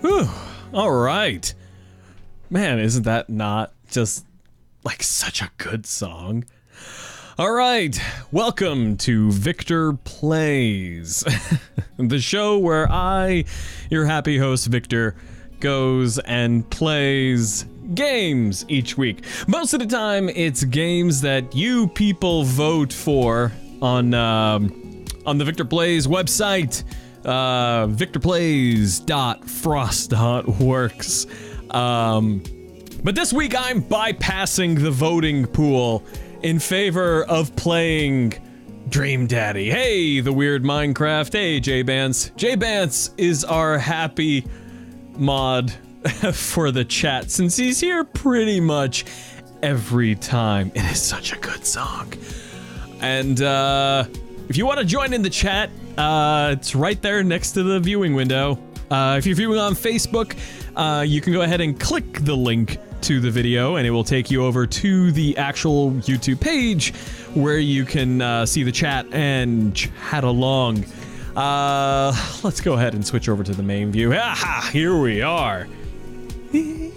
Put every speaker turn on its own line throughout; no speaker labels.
Whew. All right. Man, isn't that not just like such a good song? All right. Welcome to Victor Plays, the show where I, your happy host Victor, goes and plays games each week. Most of the time, it's games that you people vote for on the Victor Plays website, victorplays.frost.works. But this week I'm bypassing the voting pool in favor of playing Dream Daddy. Hey, the weird Minecraft. Hey, J-Bance. J-Bance is our happy mod for the chat since he's here pretty much every time. It is such a good song. And if you want to join in the chat, it's right there next to the viewing window. If you're viewing on Facebook, you can go ahead and click the link to the video and it will take you over to the actual YouTube page where you can see the chat and chat along. Let's go ahead and switch over to the main view. Aha, here we are. Daddy,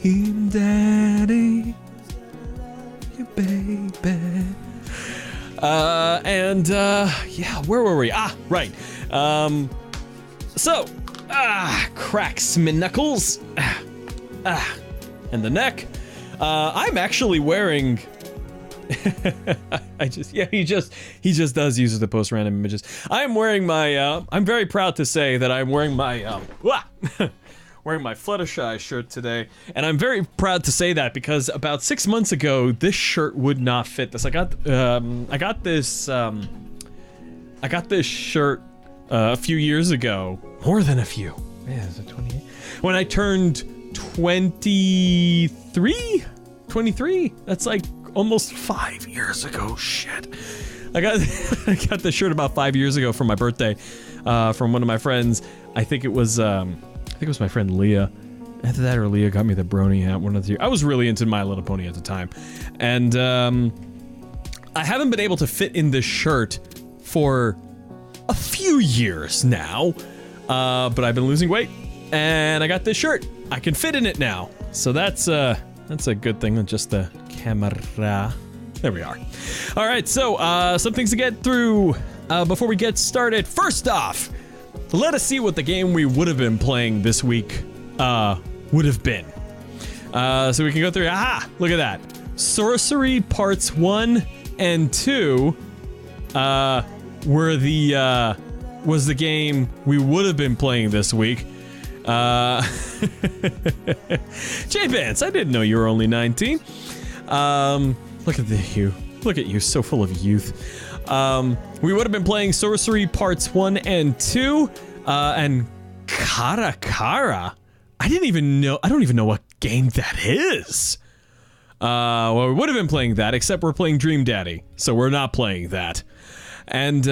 you baby. Yeah, where were we? Ah, right. Cracks me knuckles. And the neck. I'm actually wearing. He just does use the post random images. I'm wearing my. I'm very proud to say that I'm wearing my. Wearing my Fluttershy shirt today, and I'm very proud to say that because about 6 months ago, this shirt would not fit this. I got this shirt a few years ago, more than a few. Yeah, is it 28? When I turned 23? That's like almost 5 years ago. Shit. I got this shirt about 5 years ago for my birthday, from one of my friends. I think it was my friend Leah. Either that or Leah got me the brony hat, one of the two. I was really into My Little Pony at the time. And I haven't been able to fit in this shirt for a few years now. But I've been losing weight and I got this shirt. I can fit in it now. So that's a good thing. Just the camera. There we are. All right, so some things to get through before we get started. First off, let us see what the game we would have been playing this week would have been. So we can go through. Aha! Look at that. Sorcery Parts 1 and 2 was the game we would have been playing this week. J-Vance, I didn't know you were only 19. Look at you. Look at you, so full of youth. We would have been playing Sorcery Parts 1 and 2, and Kara. I don't even know what game that is. Well, we would have been playing that, except we're playing Dream Daddy, so we're not playing that. And,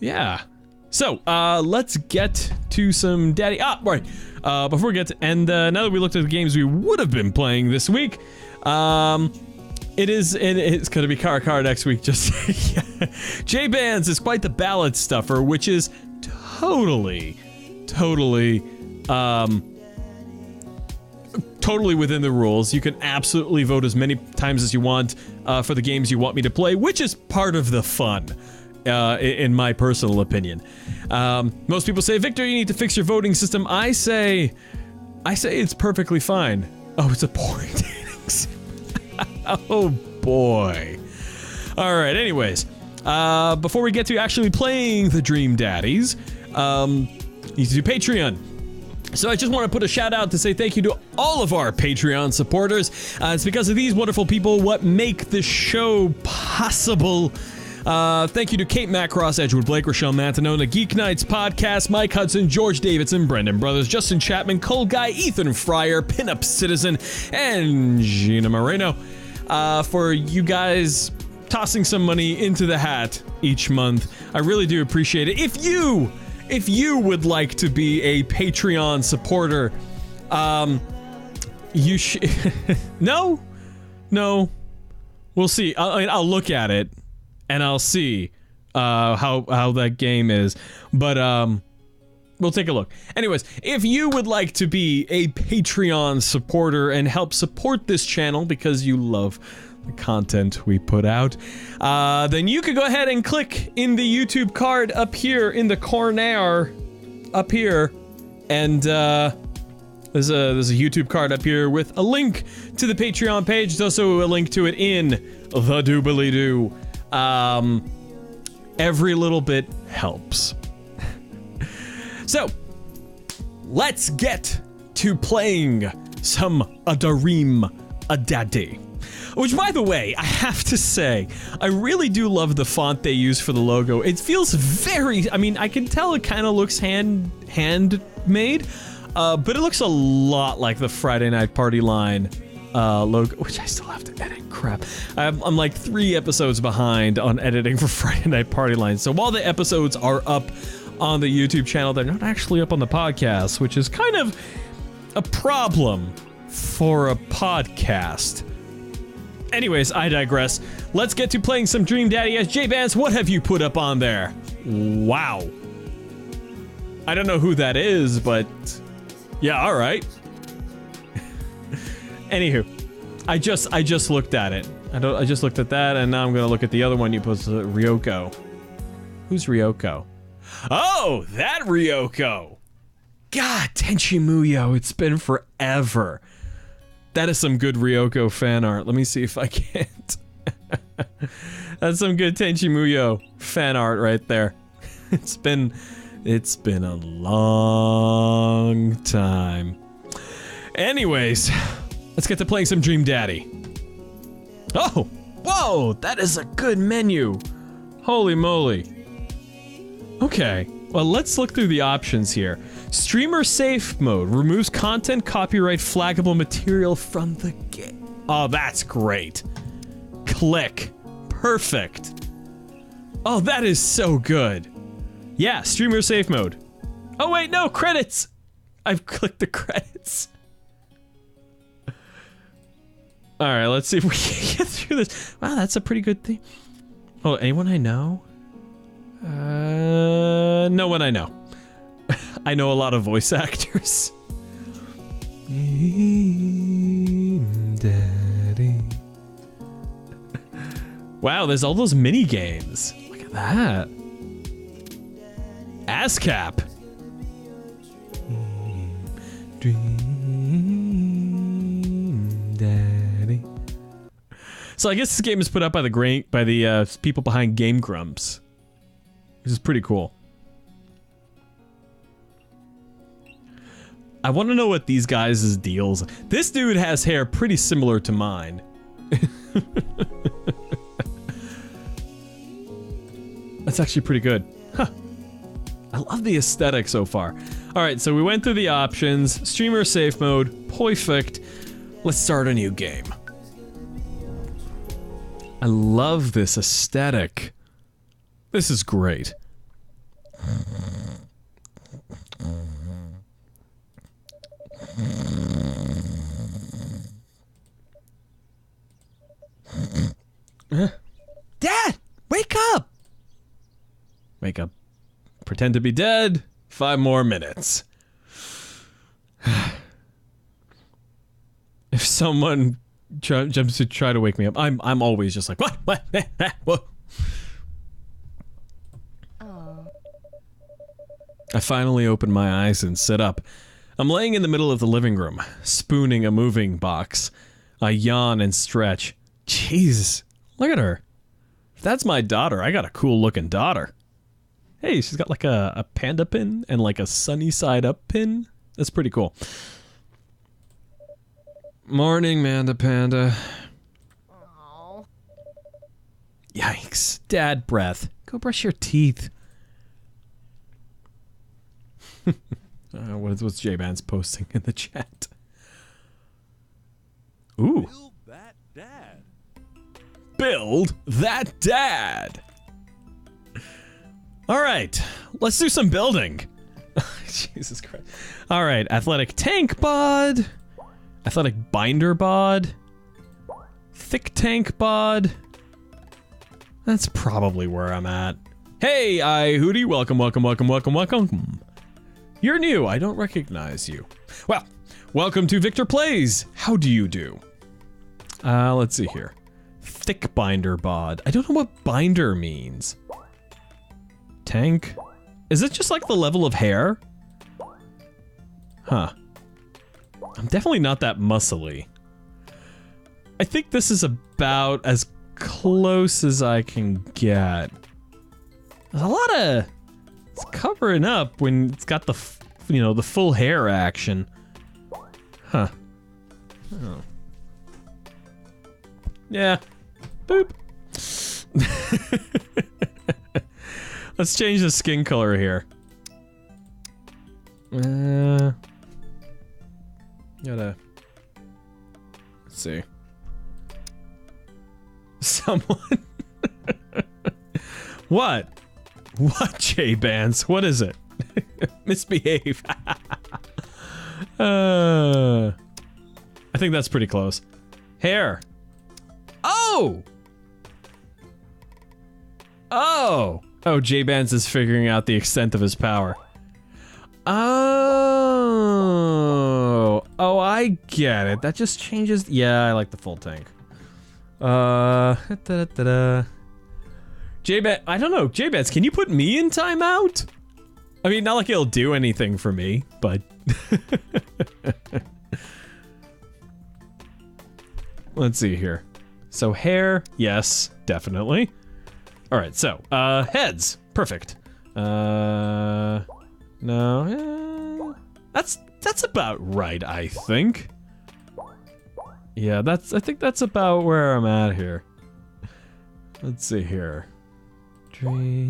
yeah. So, let's get to some Daddy. Right. Before we get to, and now that we looked at the games we would have been playing this week, it's gonna be Kara next week. Just J-Bands is quite the ballad stuffer, which is totally within the rules. You can absolutely vote as many times as you want for the games you want me to play, which is part of the fun, in my personal opinion. Most people say, Victor, you need to fix your voting system. I say it's perfectly fine. Oh, it's a point dating sim. Oh boy. Alright, anyways. Before we get to actually playing the Dream Daddies, you need to do Patreon. So I just want to put a shout out to say thank you to all of our Patreon supporters. It's because of these wonderful people what make the show possible. Thank you to Kate Macross, Edgewood Blake, Rochelle Mantanona, Geek Nights Podcast, Mike Hudson, George Davidson, Brendan Brothers, Justin Chapman, Cold Guy, Ethan Fryer, Pinup Citizen, and Gina Moreno, for you guys tossing some money into the hat each month. I really do appreciate it. If you would like to be a Patreon supporter, you should. No, we'll see. I'll look at it and I'll see how that game is. But We'll take a look. Anyways, if you would like to be a Patreon supporter and help support this channel because you love the content we put out, then you could go ahead and click in the YouTube card up here in the corner, up here, and there's a YouTube card up here with a link to the Patreon page. There's also a link to it in the doobly-doo. Every little bit helps. So, let's get to playing some Adarim Adadi. Which, by the way, I have to say, I really do love the font they use for the logo. It feels very, I mean, I can tell it kind of looks handmade, but it looks a lot like the Friday Night Party line logo, which I still have to edit. Crap. I'm like 3 episodes behind on editing for Friday Night Party line. So while the episodes are up on the YouTube channel, they're not actually up on the podcast, which is kind of a problem for a podcast. Anyways, I digress. Let's get to playing some Dream Daddy. As J-Vance, what have you put up on there? Wow. I don't know who that is, but yeah, all right. Anywho, I just looked at it. I just looked at that, and now I'm gonna look at the other one you posted, Ryoko. Who's Ryoko? Oh, that Ryoko. God, Tenchi Muyo, it's been forever. That is some good Ryoko fan art. Let me see if I can't. That's some good Tenchi Muyo fan art right there. It's been a long time. Anyways, let's get to playing some Dream Daddy. Oh, whoa, that is a good menu. Holy moly. Okay, well, let's look through the options here. Streamer safe mode removes content, copyright, flaggable material from the game. Oh, that's great. Click. Perfect. Oh, that is so good. Yeah, streamer safe mode. Oh, wait, no, credits. I've clicked the credits. All right, let's see if we can get through this. Wow, that's a pretty good thing. Oh, anyone I know? No one I know. I know a lot of voice actors. Daddy. Wow, there's all those mini games. Look at that. ASCAP. Dream Daddy. So I guess this game is put out by the people behind Game Grumps. This is pretty cool. I want to know what these guys' deals. This dude has hair pretty similar to mine. That's actually pretty good. Huh. I love the aesthetic so far. Alright, so we went through the options. Streamer safe mode. Perfect. Let's start a new game. I love this aesthetic. This is great. Dad! Wake up! Wake up. Pretend to be dead. 5 more minutes. If someone jumps to try to wake me up, I'm always just like, what? What? Oh. I finally opened my eyes and sit up. I'm laying in the middle of the living room, spooning a moving box. I yawn and stretch. Jeez, look at her. If that's my daughter, I got a cool looking daughter. Hey, she's got like a panda pin and like a sunny side up pin. That's pretty cool. Morning, Manda Panda. Aww. Yikes. Dad breath. Go brush your teeth. What's J-Man's posting in the chat? Ooh.
Build that dad.
Build that dad. All right, let's do some building. Jesus Christ. All right, athletic tank bod, athletic binder bod, thick tank bod. That's probably where I'm at. Hey, I Hootie, welcome. You're new. I don't recognize you. Well, welcome to Victor Plays. How do you do? Let's see here. Thick binder bod. I don't know what binder means. Tank. Is it just like the level of hair? Huh. I'm definitely not that muscly. I think this is about as close as I can get. There's a lot of... It's covering up when it's got the, you know, the full hair action. Huh. Oh. Yeah. Boop. Let's change the skin color here. Gotta... Let's see. Someone... What? What, J-Bands? What is it? Misbehave. I think that's pretty close. Hair. Oh! Oh! Oh, J-Bands is figuring out the extent of his power. Oh! Oh, I get it. That just changes... Yeah, I like the full tank. J-Bands... I don't know. J-Bands, can you put me in timeout? I mean, not like it'll do anything for me, but... Let's see here. So hair, yes, definitely. All right, so heads, perfect. No, that's about right, I think. Yeah, I think that's about where I'm at here. Let's see here. Dream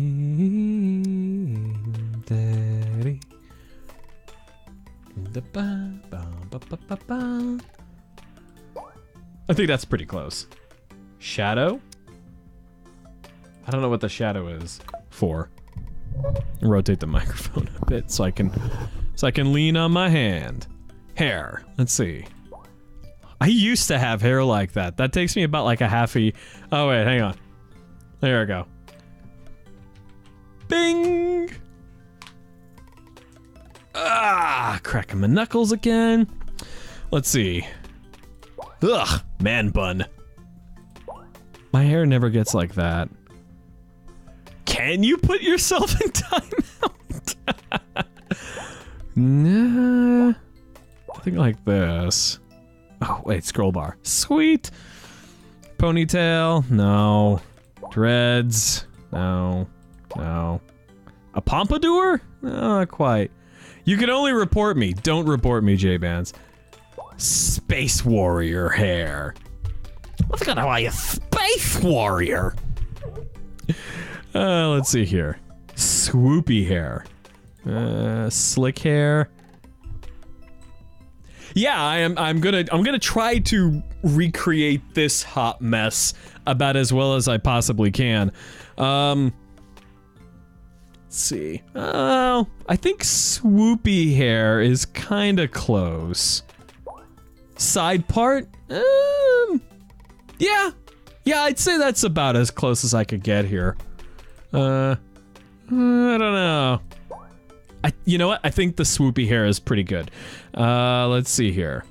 Daddy. I think that's pretty close. Shadow? I don't know what the shadow is for. Rotate the microphone a bit so I can lean on my hand. Hair. Let's see. I used to have hair like that. That takes me about like a half a... Oh wait, hang on. There we go. Bing! Ah, cracking my knuckles again. Let's see. Ugh, man bun. My hair never gets like that. Can you put yourself in timeout? Nah. I think like this. Oh, wait, scroll bar. Sweet. Ponytail? No. Dreads? No. No. A pompadour? No, not quite. You can only report me. Don't report me, J-Bands. Space Warrior hair. What's gonna buy a Space Warrior? Let's see here. Swoopy hair. Slick hair. Yeah, I'm gonna try to recreate this hot mess about as well as I possibly can. Let's see. Oh, I think swoopy hair is kind of close. Side part? Yeah, I'd say that's about as close as I could get here. I don't know. You know what? I think the swoopy hair is pretty good. Let's see here.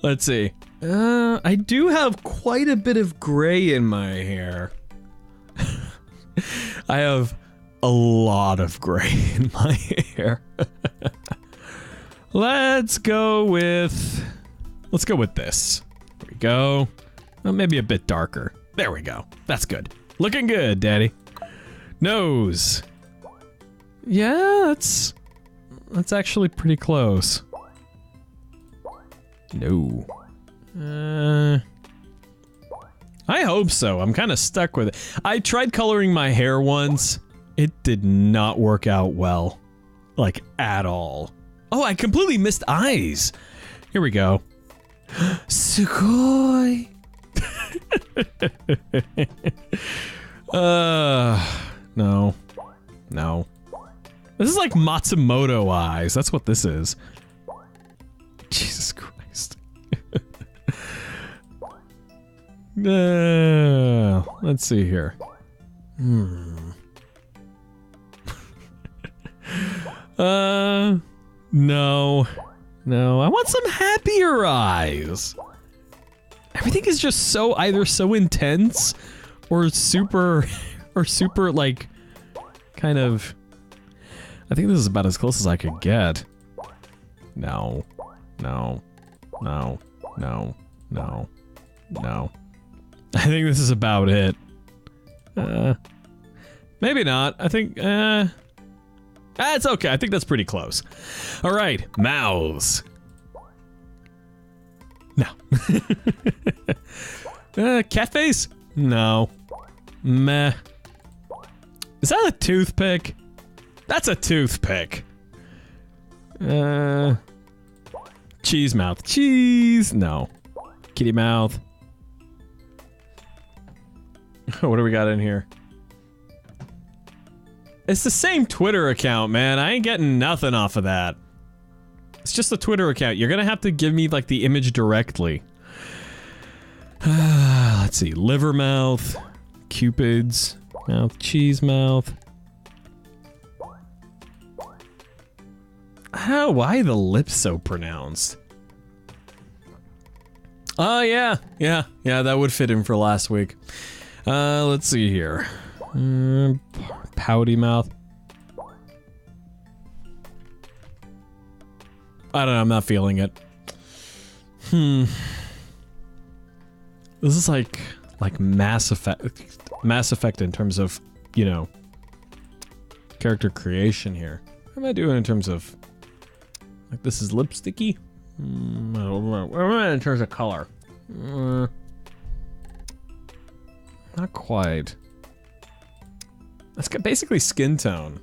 Let's see. I do have quite a bit of gray in my hair. I have a lot of gray in my hair. Let's go with this. There we go. Well, maybe a bit darker. There we go. That's good. Looking good, Daddy. Nose. Yeah, that's actually pretty close. No. I hope so. I'm kind of stuck with it. I tried coloring my hair once. It did not work out well. Like, at all. Oh, I completely missed eyes. Here we go. Sugoi. No. No. This is like Matsumoto eyes. That's what this is. Jesus Christ. Let's see here. No. No, I want some happier eyes. Everything is just so either so intense or super like kind of. I think this is about as close as I could get. No. No. No. No. No. No. I think this is about it. Maybe not. I think it's okay. I think that's pretty close. All right, mouths. No. Cat face? No. Meh. Is that a toothpick? That's a toothpick. Cheese mouth. Cheese. No. Kitty mouth. What do we got in here? It's the same Twitter account, man. I ain't getting nothing off of that. It's just a Twitter account. You're gonna have to give me, like, the image directly. Let's see. Liver mouth. Cupid's mouth. Cheese mouth. How? Why the lips so pronounced? Oh, yeah. Yeah, that would fit in for last week. Let's see here. Pouty mouth. I don't know, I'm not feeling it. This is like Mass Effect in terms of, you know, character creation here. What am I doing in terms of, like, this is lipsticky? I don't know. What am I in terms of color? Not quite. That's basically skin tone.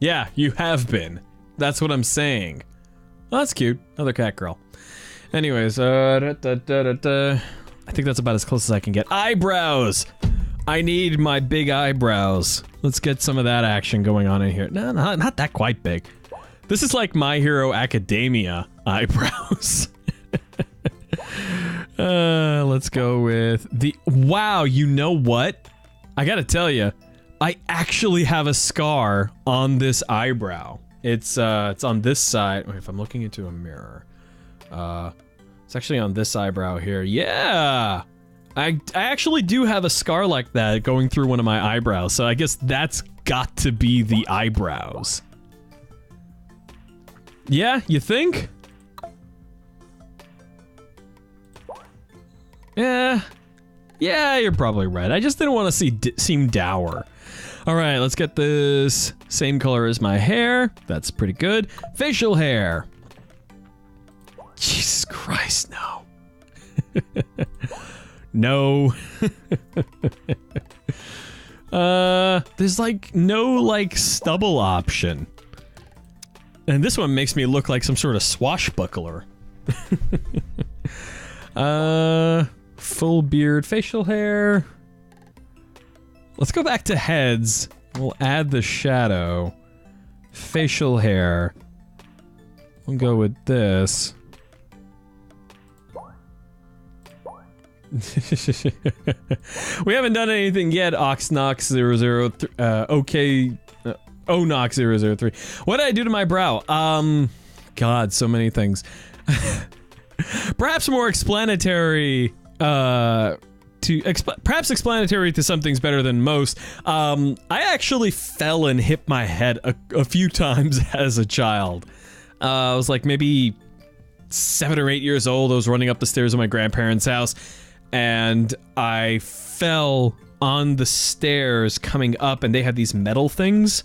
Yeah, you have been. That's what I'm saying. Oh, that's cute. Another cat girl. Anyways, I think that's about as close as I can get. Eyebrows! I need my big eyebrows. Let's get some of that action going on in here. No, not that quite big. This is like My Hero Academia eyebrows. Let's go with the... Wow, you know what? I gotta tell you, I actually have a scar on this eyebrow. It's on this side. Wait, if I'm looking into a mirror. It's actually on this eyebrow here. Yeah! I actually do have a scar like that going through one of my eyebrows, so I guess that's got to be the eyebrows. Yeah, you think? Yeah, you're probably right. I just didn't want to seem dour. All right, let's get this same color as my hair. That's pretty good. Facial hair. Jesus Christ, no. No. There's like no like stubble option. And this one makes me look like some sort of swashbuckler. Full beard, facial hair. Let's go back to heads. We'll add the shadow. Facial hair. We'll go with this. We haven't done anything yet, Oxnox003, okay, Onox003. What did I do to my brow? God, so many things. Perhaps more explanatory, perhaps explanatory to some things better than most. I actually fell and hit my head a few times as a child. I was like maybe 7 or 8 years old. I was running up the stairs of my grandparents' house, and I fell on the stairs coming up, and they had these metal things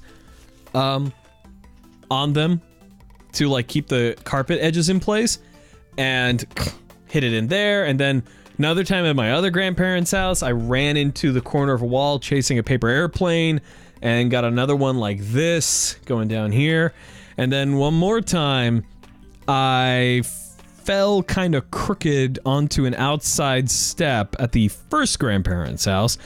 on them to like keep the carpet edges in place, and hit it in there. And then another time at my other grandparents' house, I ran into the corner of a wall chasing a paper airplane and got another one like this going down here. And then one more time I fell kind of crooked onto an outside step at the first grandparents' house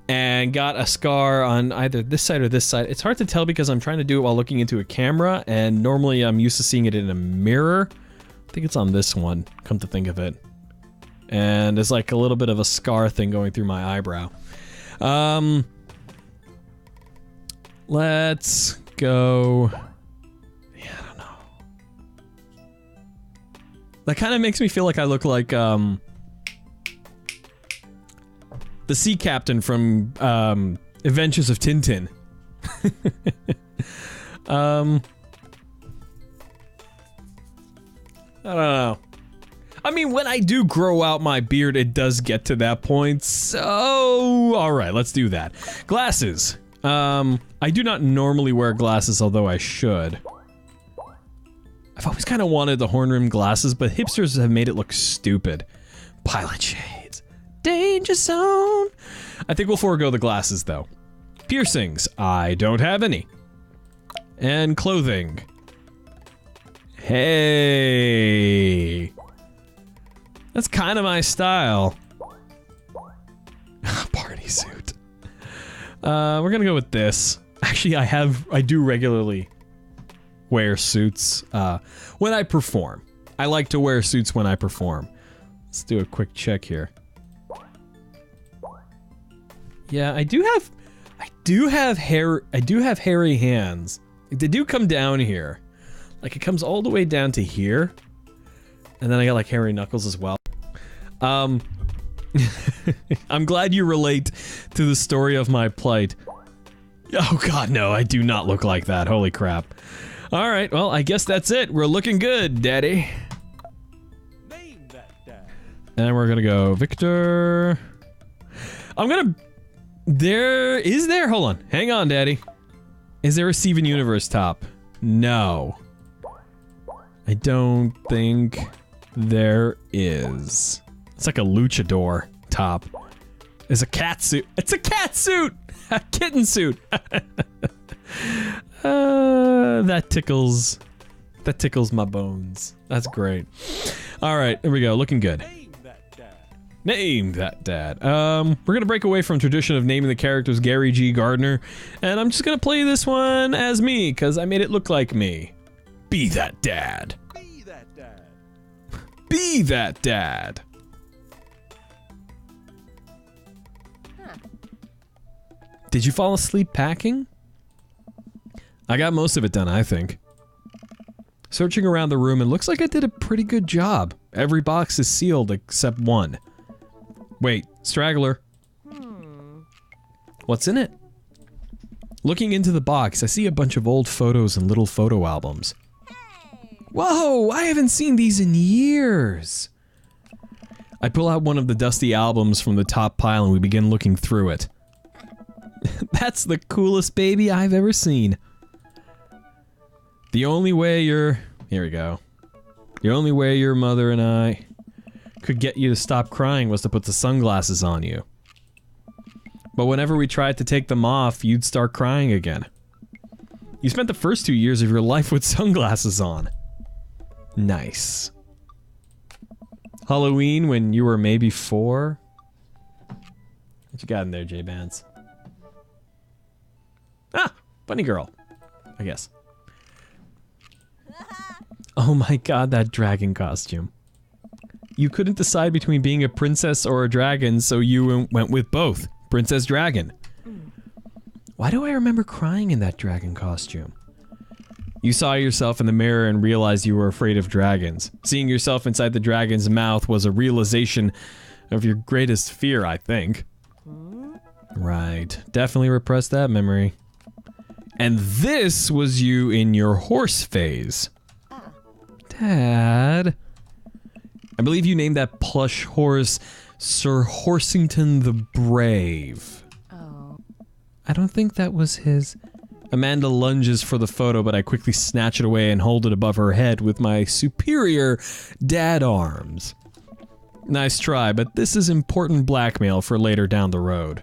and got a scar on either this side or this side. It's hard to tell because I'm trying to do it while looking into a camera, and normally I'm used to seeing it in a mirror. I think it's on this one, come to think of it. And there's like a little bit of a scar thing going through my eyebrow. Let's go. Yeah, I don't know. That kind of makes me feel like I look like the sea captain from Adventures of Tintin. I don't know. I mean, when I do grow out my beard, it does get to that point, so... Alright, let's do that. Glasses. I do not normally wear glasses, although I should. I've always kind of wanted the horn-rimmed glasses, but hipsters have made it look stupid. Pilot shades. Danger zone! I think we'll forego the glasses, though. Piercings. I don't have any. And clothing. Hey! That's kind of my style. Party suit. We're gonna go with this. Actually, I do regularly wear suits, when I perform. I like to wear suits when I perform. Let's do a quick check here. Yeah, I do have hairy hands. They do come down here. Like, it comes all the way down to here. And then I got, like, hairy knuckles as well. I'm glad you relate to the story of my plight. Oh god, no, I do not look like that. Holy crap. Alright, well, I guess that's it. We're looking good, daddy.
Name that dad.
And we're gonna go Victor. Hold on. Hang on, daddy. Is there a Steven Universe top? No. I don't think there is. It's like a luchador top. It's a cat suit. It's a cat suit! A kitten suit! That tickles my bones. That's great. Alright, here we go. Looking good.
Name that dad.
Name that dad. We're gonna break away from tradition of naming the characters Gary G. Gardner, and I'm just gonna play this one as me, because I made it look like me. Be that dad.
Be that dad.
Be that dad. Did you fall asleep packing? I got most of it done, I think. Searching around the room, it looks like I did a pretty good job. Every box is sealed except one. Wait, straggler. What's in it? Looking into the box, I see a bunch of old photos and little photo albums. Whoa, I haven't seen these in years. I pull out one of the dusty albums from the top pile and we begin looking through it. That's the coolest baby I've ever seen. The only way here we go. The only way your mother and I could get you to stop crying was to put the sunglasses on you. But whenever we tried to take them off, you'd start crying again. You spent the first 2 years of your life with sunglasses on. Nice. Halloween when you were maybe 4? What you got in there, J-Bands? Ah! Bunny girl. I guess. Oh my god, that dragon costume. You couldn't decide between being a princess or a dragon, so you went with both. Princess Dragon. Why do I remember crying in that dragon costume? You saw yourself in the mirror and realized you were afraid of dragons. Seeing yourself inside the dragon's mouth was a realization of your greatest fear, I think. Right. Definitely repressed that memory. And this was you in your horse phase. Dad. I believe you named that plush horse Sir Horsington the Brave.
Oh.
I don't think that was his. Amanda lunges for the photo, but I quickly snatch it away and hold it above her head with my superior dad arms. Nice try, but this is important blackmail for later down the road.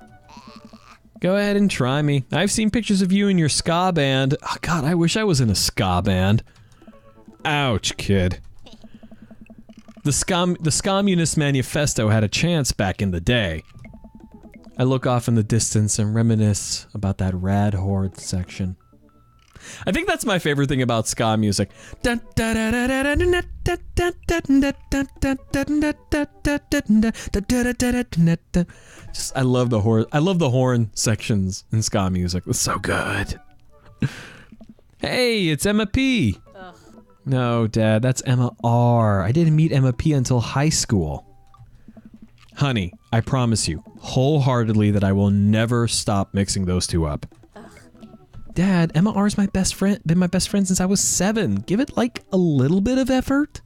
Go ahead and try me. I've seen pictures of you in your ska band. Oh god, I wish I was in a ska band. Ouch, kid. The Communist Manifesto had a chance back in the day. I look off in the distance and reminisce about that rad horde section. I think that's my favorite thing about ska music. Just, I love the horn sections in ska music. It's so good. Hey, it's Emma P. No, Dad, that's Emma R. I didn't meet Emma P until high school. Honey, I promise you, wholeheartedly, that I will never stop mixing those two up. Dad, Emma R's my best friend, been my best friend since I was 7. Give it, like, a little bit of effort.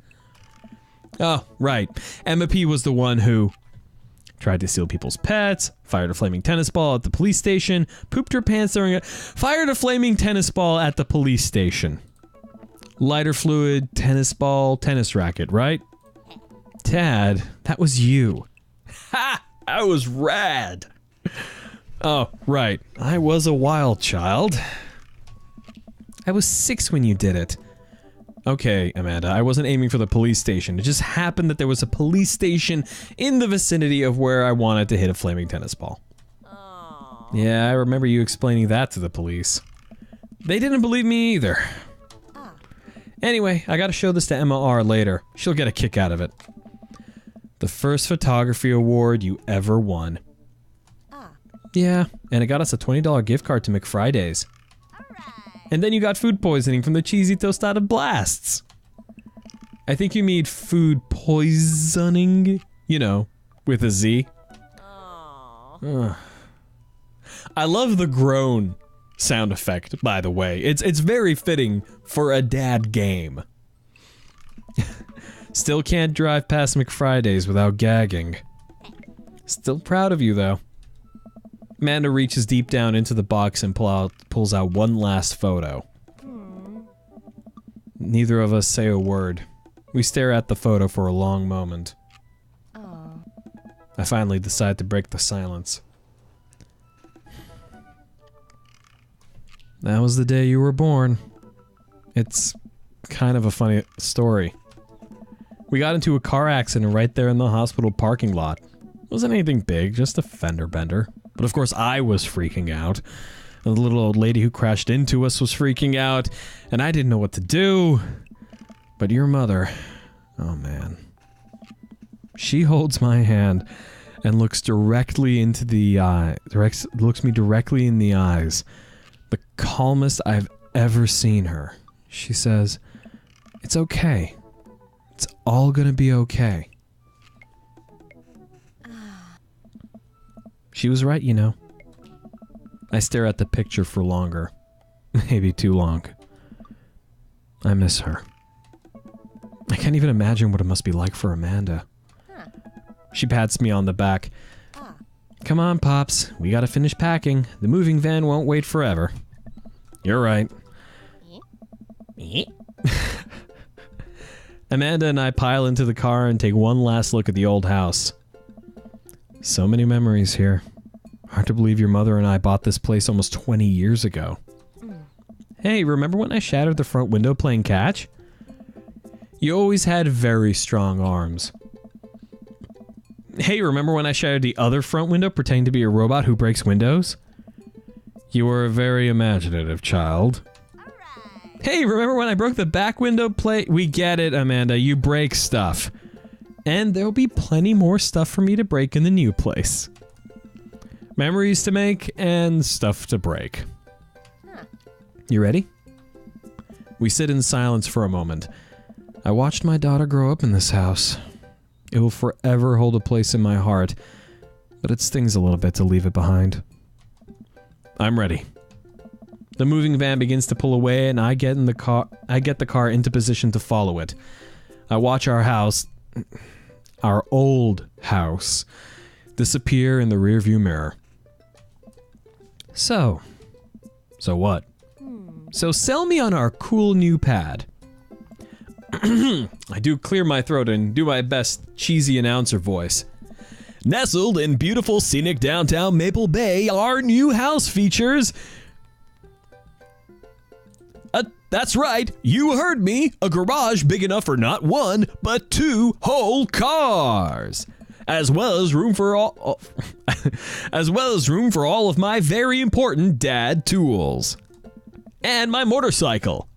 Oh, right. Emma P was the one who tried to steal people's pets, fired a flaming tennis ball at the police station, pooped her pants during fired a flaming tennis ball at the police station. Lighter fluid, tennis ball, tennis racket, right? Dad, that was you. Ha! I was rad. Oh, right. I was a wild child. I was 6 when you did it. Okay, Amanda, I wasn't aiming for the police station. It just happened that there was a police station in the vicinity of where I wanted to hit a flaming tennis ball. Aww. Yeah, I remember you explaining that to the police. They didn't believe me either. Anyway, I gotta show this to Emma R later. She'll get a kick out of it. The first photography award you ever won. Yeah, and it got us a $20 gift card to McFriday's. And then you got food poisoning from the cheesy tostada blasts. I think you mean food poisoning, you know, with a Z. Ugh. I love the groan sound effect, by the way. It's very fitting for a dad game. Still can't drive past McFriday's without gagging. Still proud of you, though. Amanda reaches deep down into the box and pulls out one last photo. Neither of us say a word. We stare at the photo for a long moment. I finally decide to break the silence. That was the day you were born. It's kind of a funny story. We got into a car accident right there in the hospital parking lot. Wasn't anything big, just a fender bender. But of course I was freaking out. The little old lady who crashed into us was freaking out, and I didn't know what to do. But your mother, oh man. She holds my hand and looks directly into the eye, looks me directly in the eyes. The calmest I've ever seen her. She says, "It's okay. It's all gonna be okay." She was right, you know. I stare at the picture for longer. Maybe too long. I miss her. I can't even imagine what it must be like for Amanda. She pats me on the back. Come on, Pops. We gotta finish packing. The moving van won't wait forever. You're right. Amanda and I pile into the car and take one last look at the old house. So many memories here. Hard to believe your mother and I bought this place almost 20 years ago. Hey, remember when I shattered the front window playing catch? You always had very strong arms. Hey, remember when I shattered the other front window pretending to be a robot who breaks windows? You were a very imaginative child. Hey, remember when I broke the back window plate? We get it, Amanda. You break stuff. And there'll be plenty more stuff for me to break in the new place. Memories to make and stuff to break. You ready? We sit in silence for a moment. I watched my daughter grow up in this house. It will forever hold a place in my heart, but it stings a little bit to leave it behind. I'm ready. The moving van begins to pull away and I get the car into position to follow it. I watch our house, our old house, disappear in the rearview mirror. So what? So sell me on our cool new pad. I do clear my throat and do my best cheesy announcer voice. Nestled in beautiful scenic downtown Maple Bay, our new house features... That's right, you heard me. A garage big enough for not one, but 2 whole cars. As well as room for all of my very important dad tools. And my motorcycle.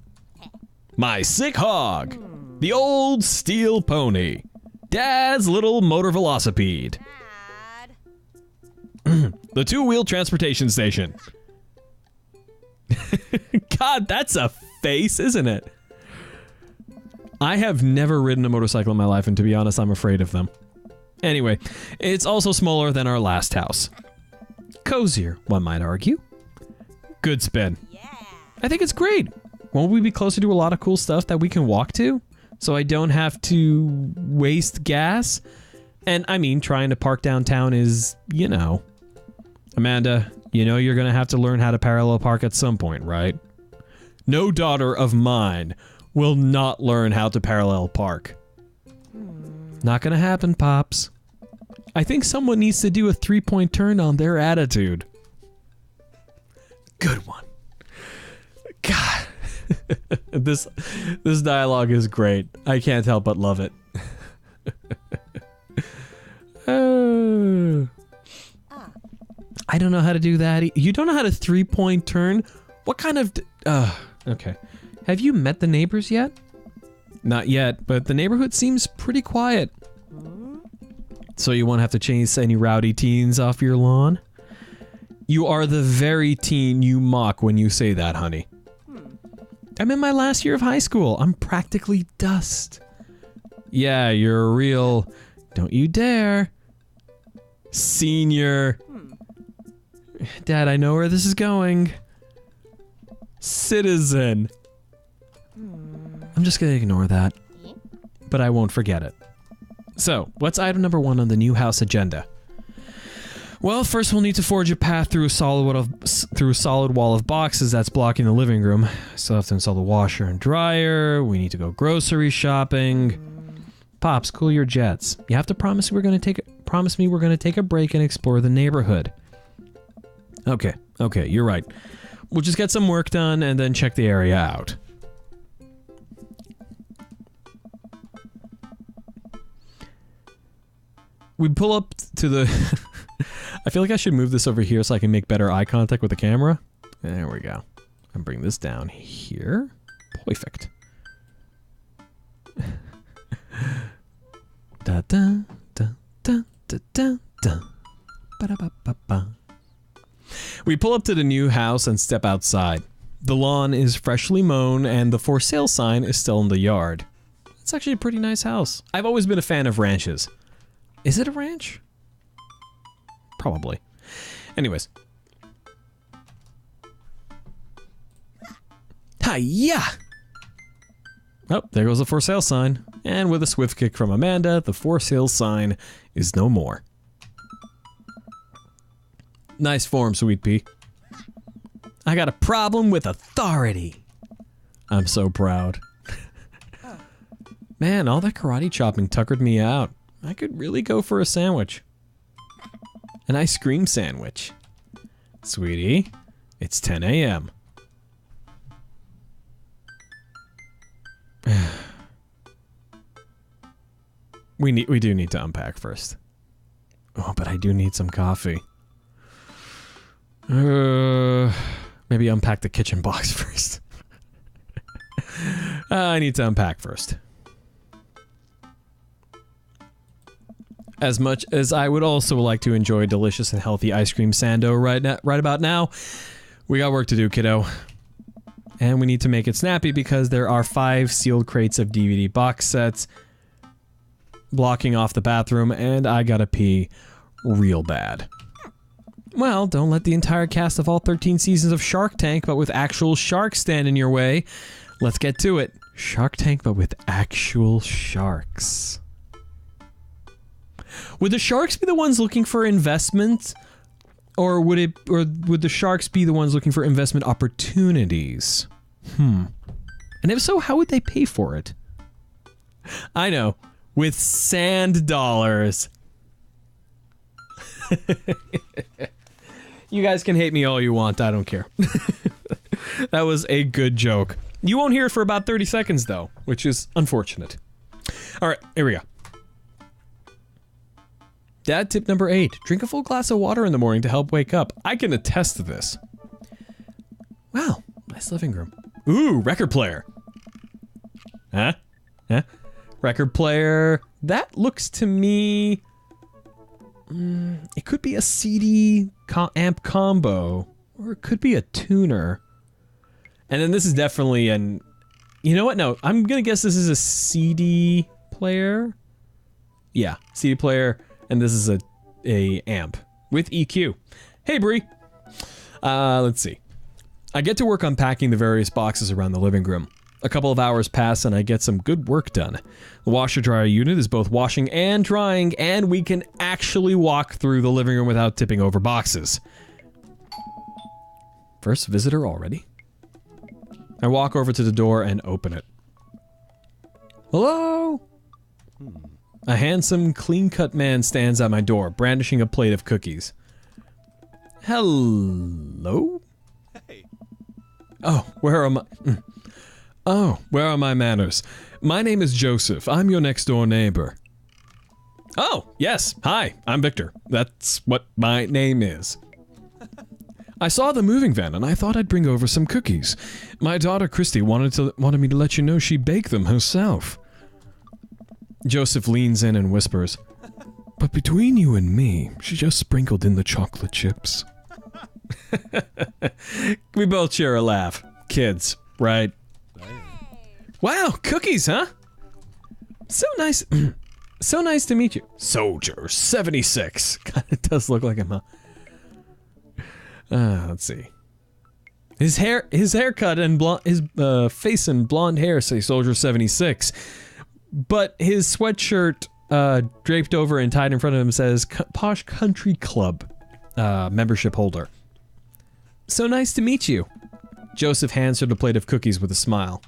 My sick hog. The old steel pony. Dad's little motor velocipede. Dad. The 2-wheel transportation station. God, that's a face, isn't it? I have never ridden a motorcycle in my life, and to be honest, I'm afraid of them. Anyway, it's also smaller than our last house. Cozier, one might argue. Good spin. I think it's great. Won't we be closer to a lot of cool stuff that we can walk to? So I don't have to waste gas? And I mean, trying to park downtown is, you know. Amanda, you know you're gonna have to learn how to parallel park at some point, right? No daughter of mine will not learn how to parallel park. Not gonna happen, Pops. I think someone needs to do a 3-point turn on their attitude. Good one. God. This dialogue is great. I can't help but love it. I don't know how to do that. You don't know how to 3-point turn? What kind of... okay. Have you met the neighbors yet? Not yet, but the neighborhood seems pretty quiet. So you won't have to chase any rowdy teens off your lawn? You are the very teen you mock when you say that, honey. I'm in my last year of high school. I'm practically dust. Yeah, you're a real... Don't you dare. Senior. Dad, I know where this is going. Citizen. I'm just gonna ignore that. But I won't forget it. So, what's item number 1 on the new house agenda? Well, first we'll need to forge a path through a solid wall of boxes that's blocking the living room. Still have to install the washer and dryer. We need to go grocery shopping. Pops, cool your jets. You have to promise me we're gonna take a break and explore the neighborhood. Okay, you're right. We'll just get some work done and then check the area out. We pull up to the... I feel like I should move this over here so I can make better eye contact with the camera. There we go. And bring this down here. Perfect. Da da da da da da da. Ba da ba ba ba. We pull up to the new house and step outside. The lawn is freshly mown and the for sale sign is still in the yard. It's actually a pretty nice house. I've always been a fan of ranches. Is it a ranch? Probably. Anyways. Hi-ya! Oh, there goes the for sale sign. And with a swift kick from Amanda, the for sale sign is no more. Nice form, Sweet Pea. I got a problem with authority. I'm so proud. Man, all that karate chopping tuckered me out. I could really go for a sandwich. An ice cream sandwich. Sweetie, it's 10 a.m. We do need to unpack first. Oh, but I do need some coffee. Maybe unpack the kitchen box first. I need to unpack first. As much as I would also like to enjoy delicious and healthy ice cream sando right about now, we got work to do, kiddo. And we need to make it snappy because there are 5 sealed crates of DVD box sets blocking off the bathroom, and I gotta pee real bad. Well, don't let the entire cast of all 13 seasons of Shark Tank, but with actual sharks, stand in your way. Let's get to it. Shark Tank, but with actual sharks. Would the sharks be the ones looking for investment? Or would the sharks be the ones looking for investment opportunities? And if so, how would they pay for it? I know. With sand dollars. You guys can hate me all you want, I don't care. That was a good joke. You won't hear it for about 30 seconds though, which is unfortunate. Alright, here we go. Dad tip number 8. Drink a full glass of water in the morning to help wake up. I can attest to this. Wow, nice living room. Ooh, record player. Huh? Record player. That looks to me... it could be a CD amp combo. Or it could be a tuner. And then this is definitely an... You know what? No, I'm gonna guess this is a CD player. Yeah, CD player, and this is a amp with EQ. Hey, Bree. Let's see. I get to work unpacking the various boxes around the living room. A couple of hours pass and I get some good work done. The washer-dryer unit is both washing and drying, and we can actually walk through the living room without tipping over boxes. First visitor already? I walk over to the door and open it. Hello? A handsome, clean-cut man stands at my door, brandishing a plate of cookies. Hello?
Hey.
Oh, where are my... Oh, where are my manners? My name is Joseph. I'm your next-door neighbor. Oh, yes. Hi, I'm Victor. That's what my name is. I saw the moving van and I thought I'd bring over some cookies. My daughter Christy wanted me to let you know she baked them herself. Joseph leans in and whispers, but between you and me, she just sprinkled in the chocolate chips. We both share a laugh. Kids, right? Wow, cookies, huh? So nice. So nice to meet you. Soldier 76. God, it does look like him, huh? Let's see. His haircut and his face and blonde hair say Soldier 76, but his sweatshirt draped over and tied in front of him says Posh Country Club membership holder. So nice to meet you. Joseph hands her the plate of cookies with a smile.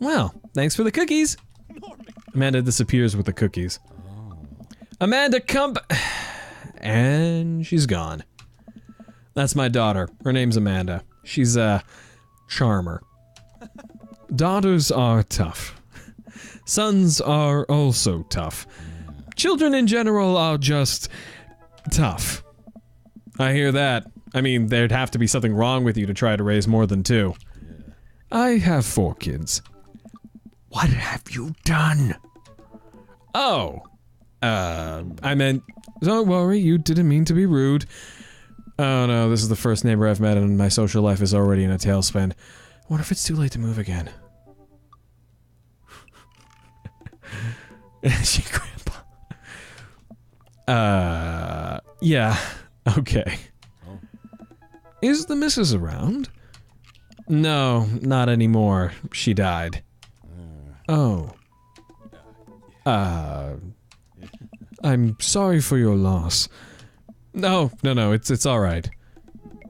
Well, thanks for the cookies. Amanda disappears with the cookies. Amanda, come and she's gone. That's my daughter. Her name's Amanda. She's a charmer. Daughters are tough. Sons are also tough. Children in general are just tough. I hear that. I mean, there'd have to be something wrong with you to try to raise more than 2. I have 4 kids. What have you done? Oh. I meant, don't worry, you didn't mean to be rude. Oh no, this is the first neighbor I've met and my social life is already in a tailspin. I wonder if it's too late to move again. She grandpa. Yeah. Okay. Oh. Is the missus around? No, not anymore. She died. Oh. I'm sorry for your loss. No, it's alright.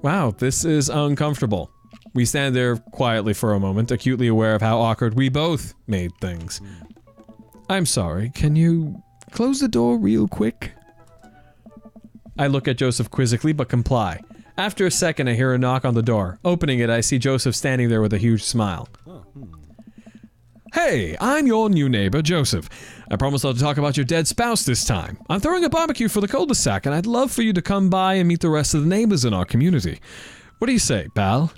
Wow, this is uncomfortable. We stand there quietly for a moment, acutely aware of how awkward we both made things. I'm sorry, can you close the door real quick? I look at Joseph quizzically, but comply. After a second, I hear a knock on the door. Opening it, I see Joseph standing there with a huge smile. Hey, I'm your new neighbor, Joseph. I promised not to talk about your dead spouse this time. I'm throwing a barbecue for the cul-de-sac, and I'd love for you to come by and meet the rest of the neighbors in our community. What do you say, pal?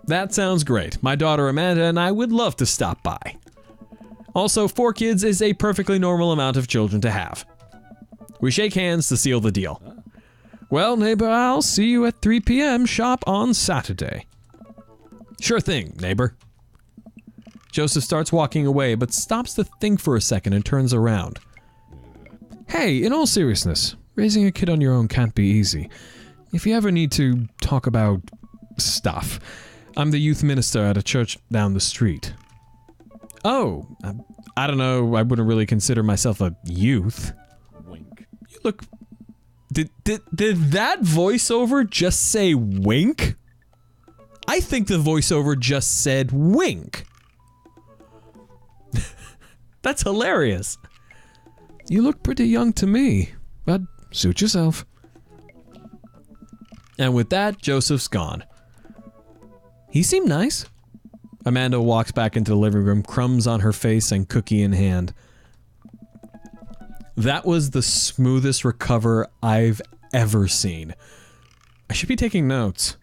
That sounds great. My daughter Amanda and I would love to stop by. Also, 4 kids is a perfectly normal amount of children to have. We shake hands to seal the deal. Well, neighbor, I'll see you at 3 p.m. Shop on Saturday. Sure thing, neighbor. Joseph starts walking away, but stops to think for a second and turns around. Hey, in all seriousness, raising a kid on your own can't be easy. If you ever need to talk about stuff, I'm the youth minister at a church down the street. Oh, I don't know, I wouldn't really consider myself a youth. Wink. You look... Did that voiceover just say wink? I think the voiceover just said wink. That's hilarious. You look pretty young to me, but suit yourself. And with that, Joseph's gone. He seemed nice. Amanda walks back into the living room, crumbs on her face and cookie in hand. That was the smoothest recover I've ever seen. I should be taking notes.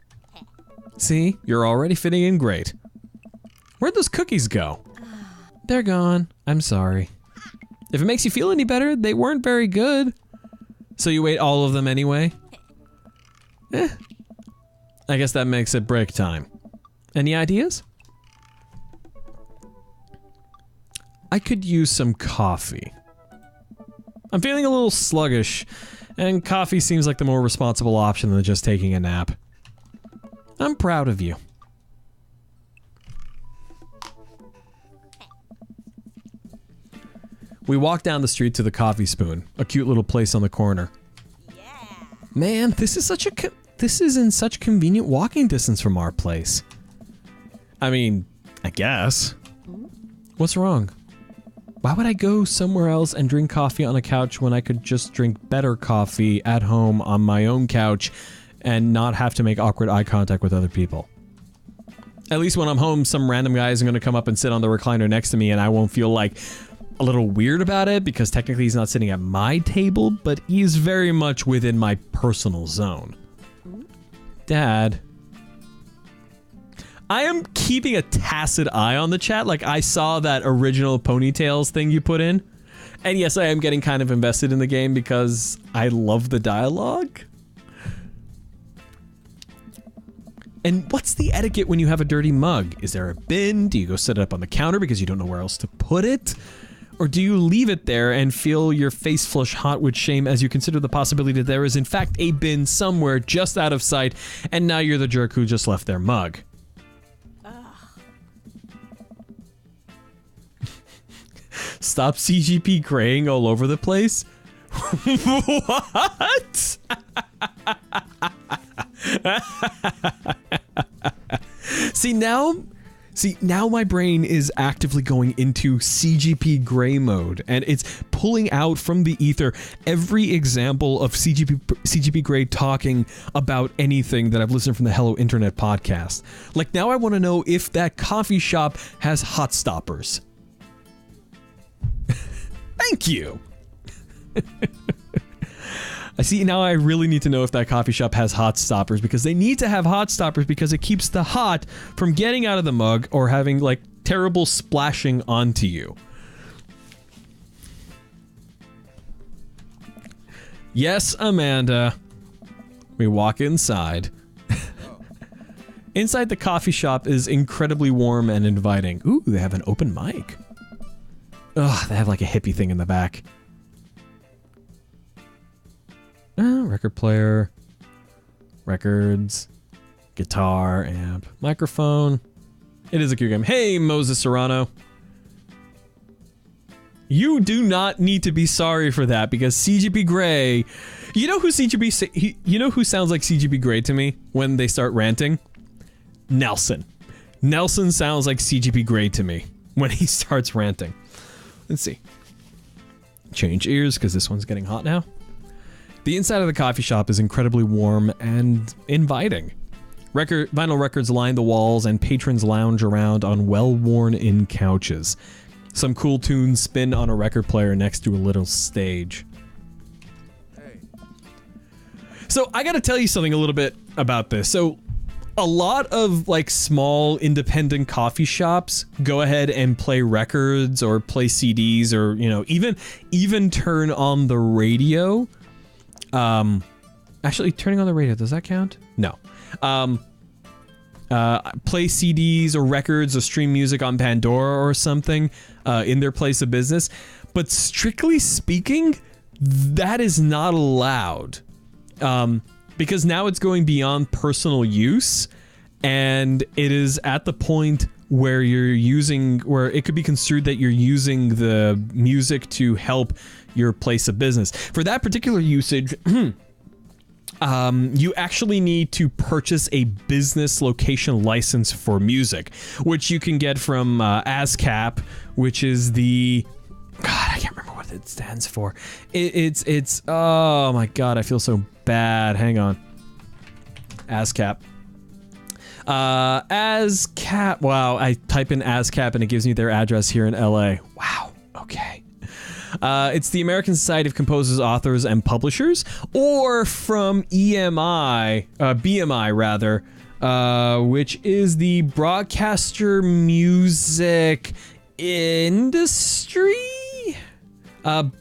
See, you're already fitting in great. Where'd those cookies go? They're gone. I'm sorry. If it makes you feel any better, they weren't very good. So you ate all of them anyway? I guess that makes it break time. Any ideas? I could use some coffee. I'm feeling a little sluggish, and coffee seems like the more responsible option than just taking a nap. I'm proud of you. We walk down the street to the Coffee Spoon, a cute little place on the corner. Yeah. Man, this is in such convenient walking distance from our place. I mean, I guess. What's wrong? Why would I go somewhere else and drink coffee on a couch when I could just drink better coffee at home on my own couch and not have to make awkward eye contact with other people? At least when I'm home, some random guy is going to come up and sit on the recliner next to me and I won't feel like a little weird about it because technically he's not sitting at my table, but he's very much within my personal zone. Dad. I am keeping a tacit eye on the chat. Like, I saw that original ponytails thing you put in. And yes, I am getting kind of invested in the game because I love the dialogue. And what's the etiquette when you have a dirty mug? Is there a bin? Do you go set it up on the counter because you don't know where else to put it? Or do you leave it there and feel your face flush hot with shame as you consider the possibility that there is in fact a bin somewhere just out of sight and now you're the jerk who just left their mug? Stop CGP graying all over the place? What? See, now my brain is actively going into CGP gray mode, and it's pulling out from the ether every example of CGP gray talking about anything that I've listened from the Hello Internet podcast. Like, now I want to know if that coffee shop has hot stoppers. Thank you. I see, now I really need to know if that coffee shop has hot stoppers, because they need to have hot stoppers because it keeps the hot from getting out of the mug or having like terrible splashing onto you. Yes, Amanda. We walk inside. Inside the coffee shop is incredibly warm and inviting. Ooh, they have an open mic. Ugh, they have like a hippie thing in the back. Record player, records, guitar, amp, microphone. It is a cute game. Hey, Moses Serrano. You do not need to be sorry for that because CGP Grey, you know who you know who sounds like CGP Grey to me when they start ranting? Nelson. Nelson sounds like CGP Grey to me when he starts ranting. Let's see. Change ears because this one's getting hot now. The inside of the coffee shop is incredibly warm and inviting. Vinyl records line the walls and patrons lounge around on well-worn-in couches. Some cool tunes spin on a record player next to a little stage. Hey. So I gotta tell you something a little bit about this. So a lot of like small independent coffee shops go ahead and play records or play CDs or, you know, even turn on the radio. Actually, turning on the radio, does that count? No. Play CDs or records or stream music on Pandora or something in their place of business. But strictly speaking, that is not allowed. Because now it's going beyond personal use, and it is at the point where where it could be construed that you're using the music to help your place of business. For that particular usage, you actually need to purchase a business location license for music, which you can get from ASCAP, which is the... God, I can't remember what it stands for. It's oh my God, I feel so bad. Hang on. ASCAP. ASCAP. Wow, I type in ASCAP and it gives me their address here in LA. Wow, okay. It's the American Society of Composers, Authors, and Publishers, or from BMI rather, which is the Broadcaster Music Industry?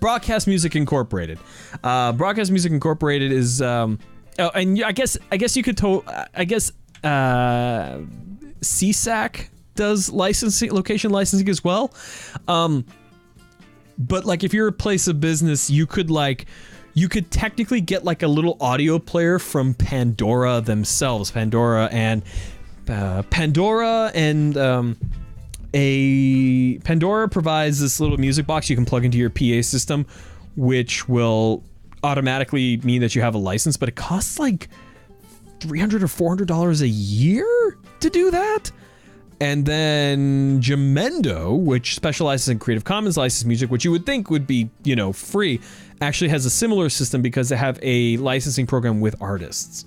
Broadcast Music Incorporated. Broadcast Music Incorporated is, oh, and I guess you could I guess CSAC does licensing, location licensing as well. But like if you're a place of business, you could technically get like a little audio player from Pandora themselves. Pandora provides this little music box you can plug into your PA system, which will automatically mean that you have a license, but it costs like $300 or $400 a year to do that. And then Jamendo, which specializes in Creative Commons licensed music, which you would think would be, you know, free, actually has a similar system because they have a licensing program with artists.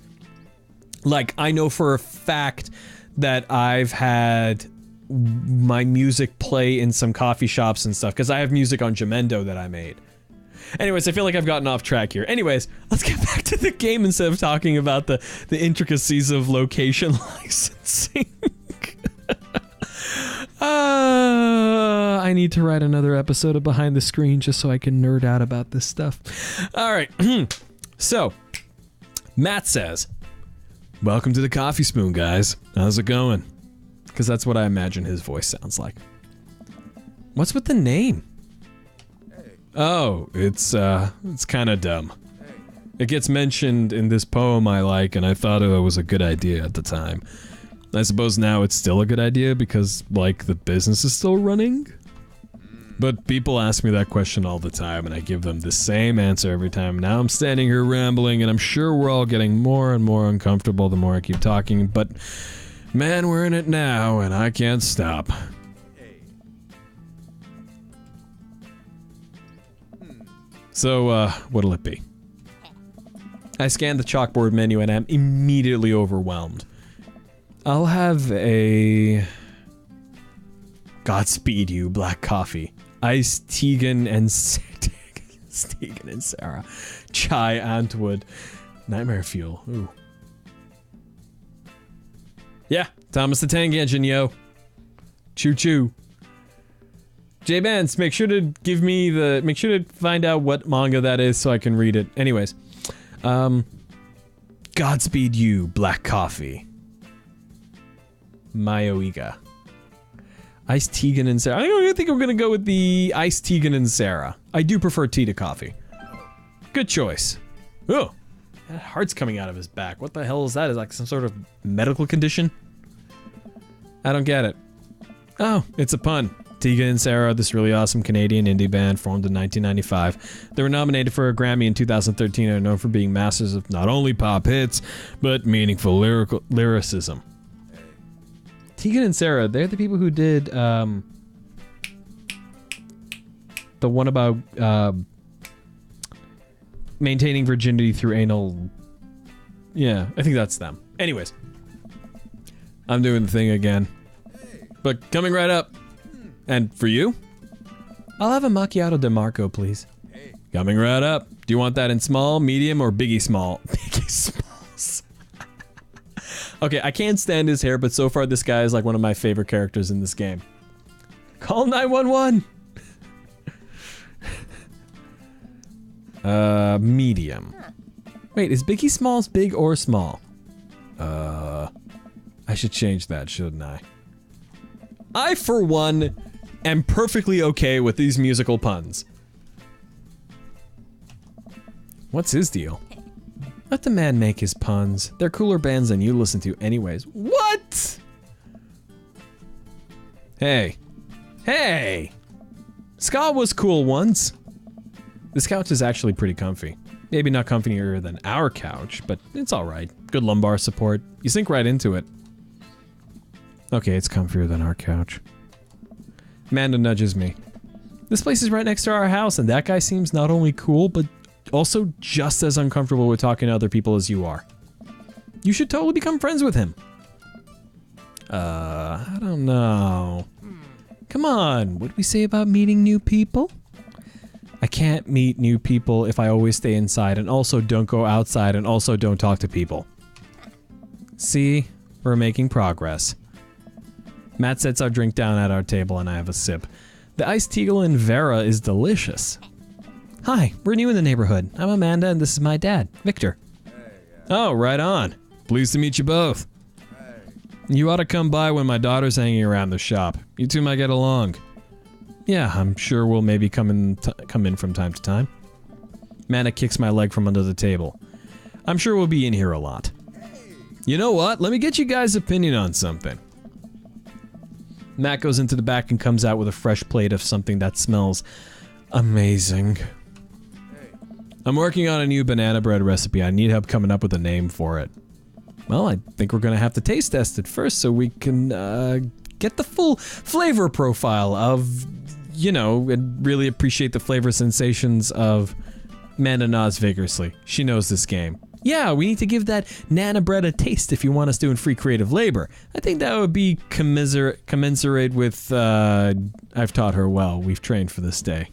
Like, I know for a fact that I've had my music play in some coffee shops and stuff because I have music on Jamendo that I made. Anyways, I feel like I've gotten off track here. Anyways, let's get back to the game instead of talking about the intricacies of location licensing. I need to write another episode of Behind the Screen just so I can nerd out about this stuff. All right. So, Matt says, welcome to the Coffee Spoon, guys. How's it going? Because that's what I imagine his voice sounds like. What's with the name? Oh, it's kind of dumb. It gets mentioned in this poem I like, and I thought it was a good idea at the time. I suppose now it's still a good idea because, like, the business is still running? But people ask me that question all the time, and I give them the same answer every time. Now I'm standing here rambling, and I'm sure we're all getting more and more uncomfortable the more I keep talking, but man, we're in it now, and I can't stop. So, what'll it be? I scan the chalkboard menu and I'm immediately overwhelmed. I'll have a... Godspeed you, black coffee. Iced Tegan and... Tegan and Sarah. Chai Antwood. Nightmare fuel. Ooh. Yeah, Thomas the Tank Engine, yo. Choo choo. J-Bance, make sure to find out what manga that is so I can read it. Anyways. Godspeed you, black coffee. Mayoiga. Iced Tegan and Sarah. I think we're gonna go with the Iced Tegan and Sarah. I do prefer tea to coffee. Good choice. Oh, that heart's coming out of his back. What the hell is that? Is like some sort of medical condition? I don't get it. Oh, it's a pun. Tegan and Sarah, this really awesome Canadian indie band formed in 1995. They were nominated for a Grammy in 2013 and are known for being masters of not only pop hits, but meaningful lyricism. Tegan and Sarah, they're the people who did the one about maintaining virginity through anal. Yeah, I think that's them. Anyways, I'm doing the thing again. But coming right up. And for you? I'll have a macchiato de Marco, please. Coming right up. Do you want that in small, medium, or biggie small? Biggie smalls. Okay, I can't stand his hair, but so far this guy is like one of my favorite characters in this game. Call 911! Medium. Wait, is Biggie Smalls big or small? I should change that, shouldn't I? I, for one, am perfectly okay with these musical puns. What's his deal? Let the man make his puns. They're cooler bands than you listen to anyways. What? Hey. Hey! Ska was cool once. This couch is actually pretty comfy. Maybe not comfier than our couch, but it's alright. Good lumbar support. You sink right into it. Okay, it's comfier than our couch. Amanda nudges me. This place is right next to our house, and that guy seems not only cool, but also just as uncomfortable with talking to other people as you are. You should totally become friends with him. I don't know. Come on, what did we say about meeting new people? I can't meet new people if I always stay inside, and also don't go outside, and also don't talk to people. See? We're making progress. Matt sets our drink down at our table and I have a sip. The iced Teagle and Vera is delicious. Hi, we're new in the neighborhood. I'm Amanda and this is my dad, Victor. Oh, right on. Pleased to meet you both. You ought to come by when my daughter's hanging around the shop. You two might get along. Yeah, I'm sure we'll maybe come in from time to time. Amanda kicks my leg from under the table. I'm sure we'll be in here a lot. You know what? Let me get you guys' opinion on something. Matt goes into the back and comes out with a fresh plate of something that smells amazing. I'm working on a new banana bread recipe. I need help coming up with a name for it. Well, I think we're gonna have to taste test it first so we can, get the full flavor profile of, you know, and really appreciate the flavor sensations of Amanda nods vigorously. She knows this game. Yeah, we need to give that Nana bread a taste if you want us doing free creative labor. I think that would be commensurate with, I've taught her well. We've trained for this day.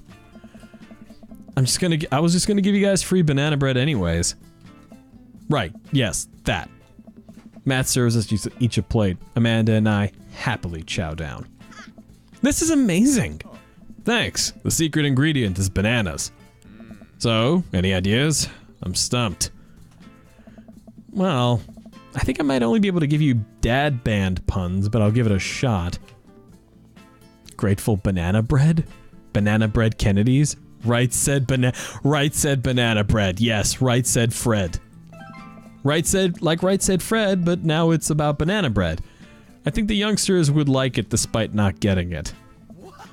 I was just gonna give you guys free banana bread anyways. Right, yes, that. Matt serves us each a plate. Amanda and I happily chow down. This is amazing. Thanks. The secret ingredient is bananas. So, any ideas? I'm stumped. Well, I think I might only be able to give you dad band puns, but I'll give it a shot. Grateful banana bread? Banana bread Kennedys? Right said banana bread. Yes, right said Fred. Right said Fred, but now it's about banana bread. I think the youngsters would like it despite not getting it. What?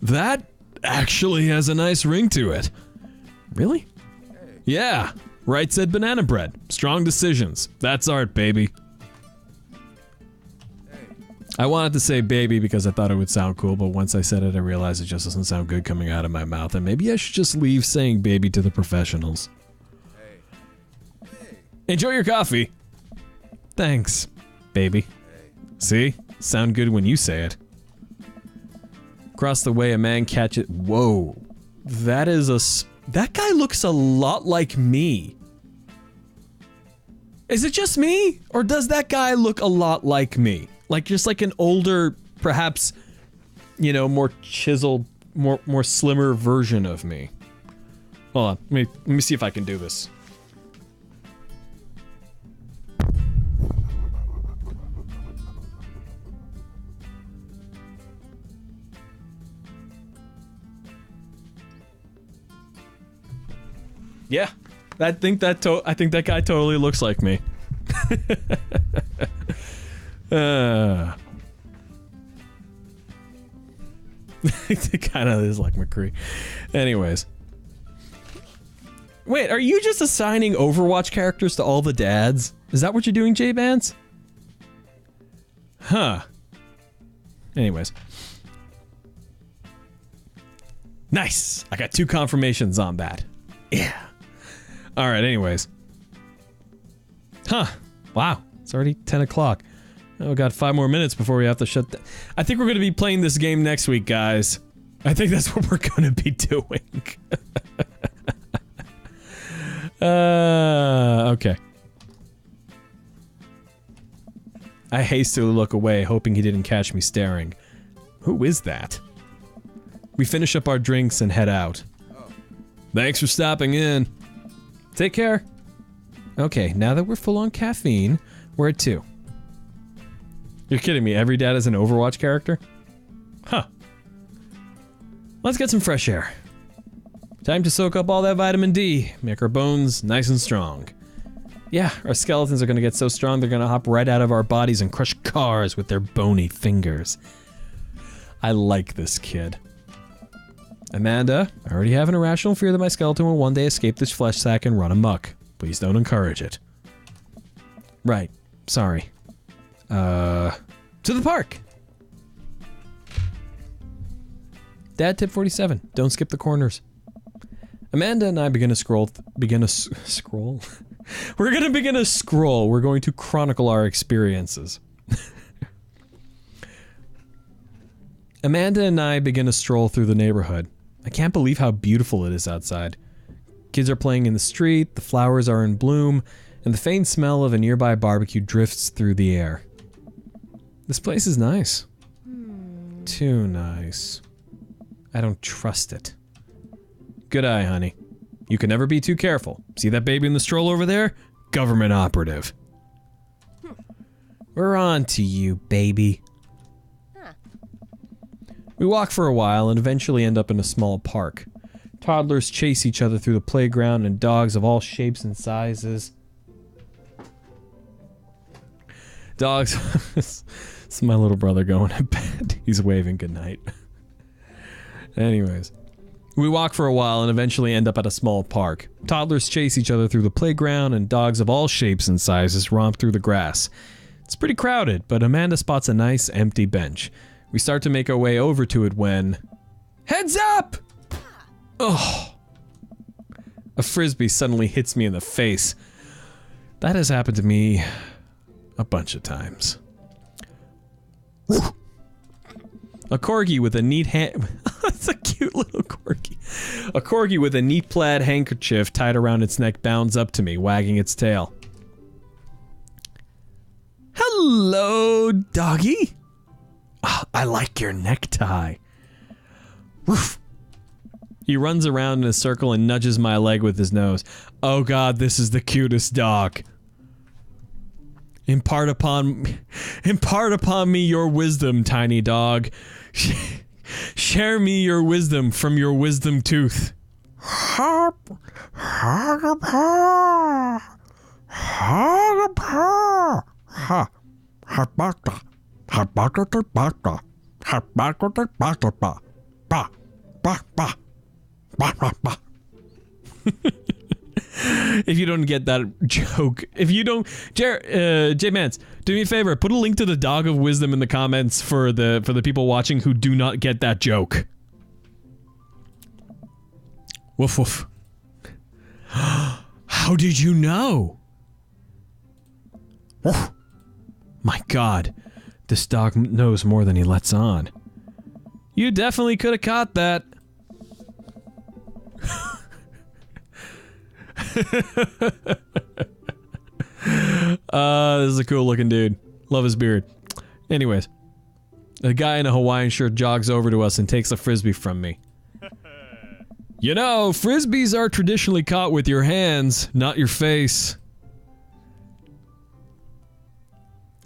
That actually has a nice ring to it. Really? Hey. Yeah, right said banana bread. Strong decisions. That's art, baby. Hey. I wanted to say baby because I thought it would sound cool, but once I said it, I realized it just doesn't sound good coming out of my mouth, and maybe I should just leave saying baby to the professionals. Hey. Hey. Enjoy your coffee. Thanks, baby. Hey. See? Sound good when you say it. Across the way, a man catches... Whoa. That guy looks a lot like me. Is it just me? Or does that guy look a lot like me? Like, just like an older, perhaps, you know, more chiseled, more slimmer version of me. Hold on. Let me see if I can do this. Yeah, I think that guy totally looks like me. It kind of is like McCree. Anyways. Wait, are you just assigning Overwatch characters to all the dads? Is that what you're doing, J-Vance? Huh. Anyways. Nice! I got 2 confirmations on that. Yeah. Alright, anyways. Huh. Wow. It's already 10 o'clock. Oh, we got 5 more minutes before we have to shut down. I think we're going to be playing this game next week, guys. I think that's what we're going to be doing. Okay. I hastily look away, hoping he didn't catch me staring. Who is that? We finish up our drinks and head out. Thanks for stopping in. Take care. Okay, now that we're full on caffeine, we're at 2. You're kidding me, every dad is an Overwatch character? Huh. Let's get some fresh air. Time to soak up all that vitamin D, make our bones nice and strong. Yeah, our skeletons are gonna get so strong they're gonna hop right out of our bodies and crush cars with their bony fingers. I like this kid. Amanda, I already have an irrational fear that my skeleton will one day escape this flesh sack and run amok. Please don't encourage it. Right. Sorry. To the park! Dad tip 47. Don't skip the corners. Amanda and I begin to scroll. We're gonna begin a scroll. We're going to chronicle our experiences. Amanda and I begin a stroll through the neighborhood. I can't believe how beautiful it is outside. Kids are playing in the street, the flowers are in bloom, and the faint smell of a nearby barbecue drifts through the air. This place is nice. Too nice. I don't trust it. Good eye, honey. You can never be too careful. See that baby in the stroll over there? Government operative. We're on to you, baby.
Huh.
We walk for a while and eventually end up in a small park. Toddlers chase each other through the playground and dogs of all shapes and sizes. Dogs. This is my little brother going to bed. He's waving goodnight. Anyways. We walk for a while and eventually end up at a small park. Toddlers chase each other through the playground and dogs of all shapes and sizes romp through the grass. It's pretty crowded, but Amanda spots a nice empty bench. We start to make our way over to it when... Heads up! Oh. A frisbee suddenly hits me in the face. That has happened to me a bunch of times. A corgi with a neat That's a cute little corgi. A corgi with a neat plaid handkerchief tied around its neck bounds up to me, wagging its tail. Hello, doggy. Oh, I like your necktie. Woof. He runs around in a circle and nudges my leg with his nose. Oh god, this is the cutest dog. Impart upon me your wisdom, tiny dog. Share me your wisdom from your wisdom tooth. If you don't get that joke, if you don't, J-Mans, do me a favor, put a link to the dog of wisdom in the comments for the people watching who do not get that joke. Woof woof. How did you know? Woof. My god, this dog knows more than he lets on. You definitely could have caught that. This is a cool looking dude. Love his beard. Anyways, a guy in a Hawaiian shirt jogs over to us and takes a frisbee from me. You know, frisbees are traditionally caught with your hands, not your face.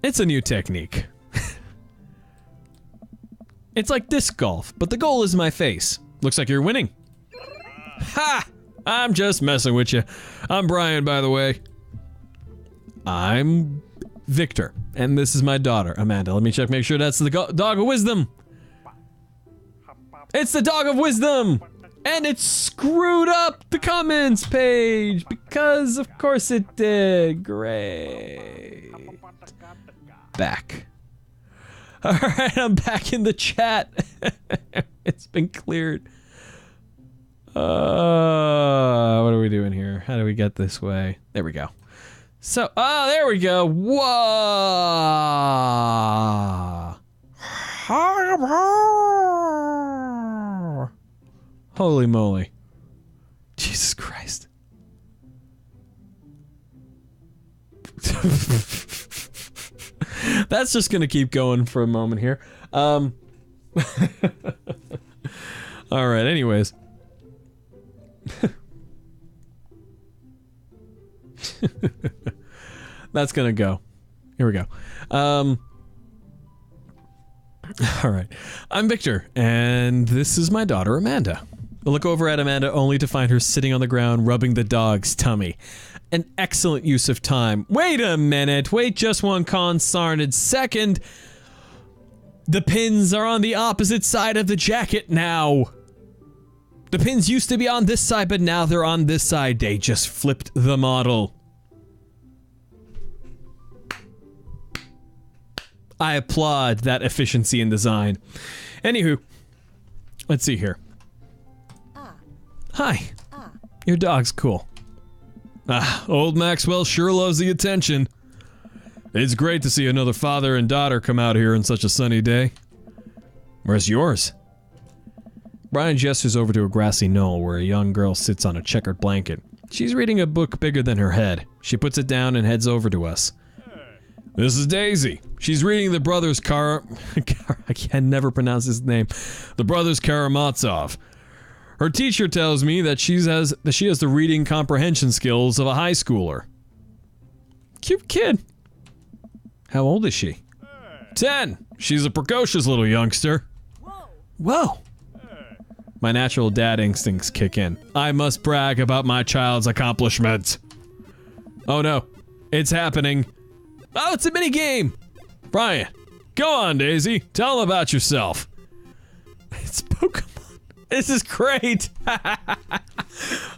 It's a new technique. It's like disc golf, but the goal is my face. Looks like you're winning. Ha! I'm just messing with you. I'm Brian, by the way. I'm Victor, and this is my daughter, Amanda. Let me check, make sure that's the dog of wisdom. It's the dog of wisdom! And it screwed up the comments page, because of course it did. Great. Back. Alright, I'm back in the chat. It's been cleared. What are we doing here? How do we get this way? There we go. So, there we go. Whoa! Holy moly. Jesus Christ. That's just gonna keep going for a moment here. Alright, anyways. That's gonna go. Here we go. Alright. I'm Victor, and this is my daughter, Amanda. I look over at Amanda only to find her sitting on the ground rubbing the dog's tummy. An excellent use of time. Wait a minute. Wait just one consarned second. The pins are on the opposite side of the jacket now. The pins used to be on this side, but now they're on this side. They just flipped the model. I applaud that efficiency in design. Anywho, let's see here. Hi. Your dog's cool. Old Maxwell sure loves the attention. It's great to see another father and daughter come out here on such a sunny day. Where's yours? Brian gestures over to a grassy knoll where a young girl sits on a checkered blanket. She's reading a book bigger than her head. She puts it down and heads over to us. This is Daisy. She's reading the brothers I can never pronounce his name. The brothers Karamazov. Her teacher tells me that she has the reading comprehension skills of a high schooler. Cute kid. How old is she? 10. She's a precocious little youngster. Whoa. My natural dad instincts kick in. I must brag about my child's accomplishments. Oh no. It's happening. Oh, it's a mini game. Brian, go on, Daisy. Tell them about yourself. It's Pokemon. This is great.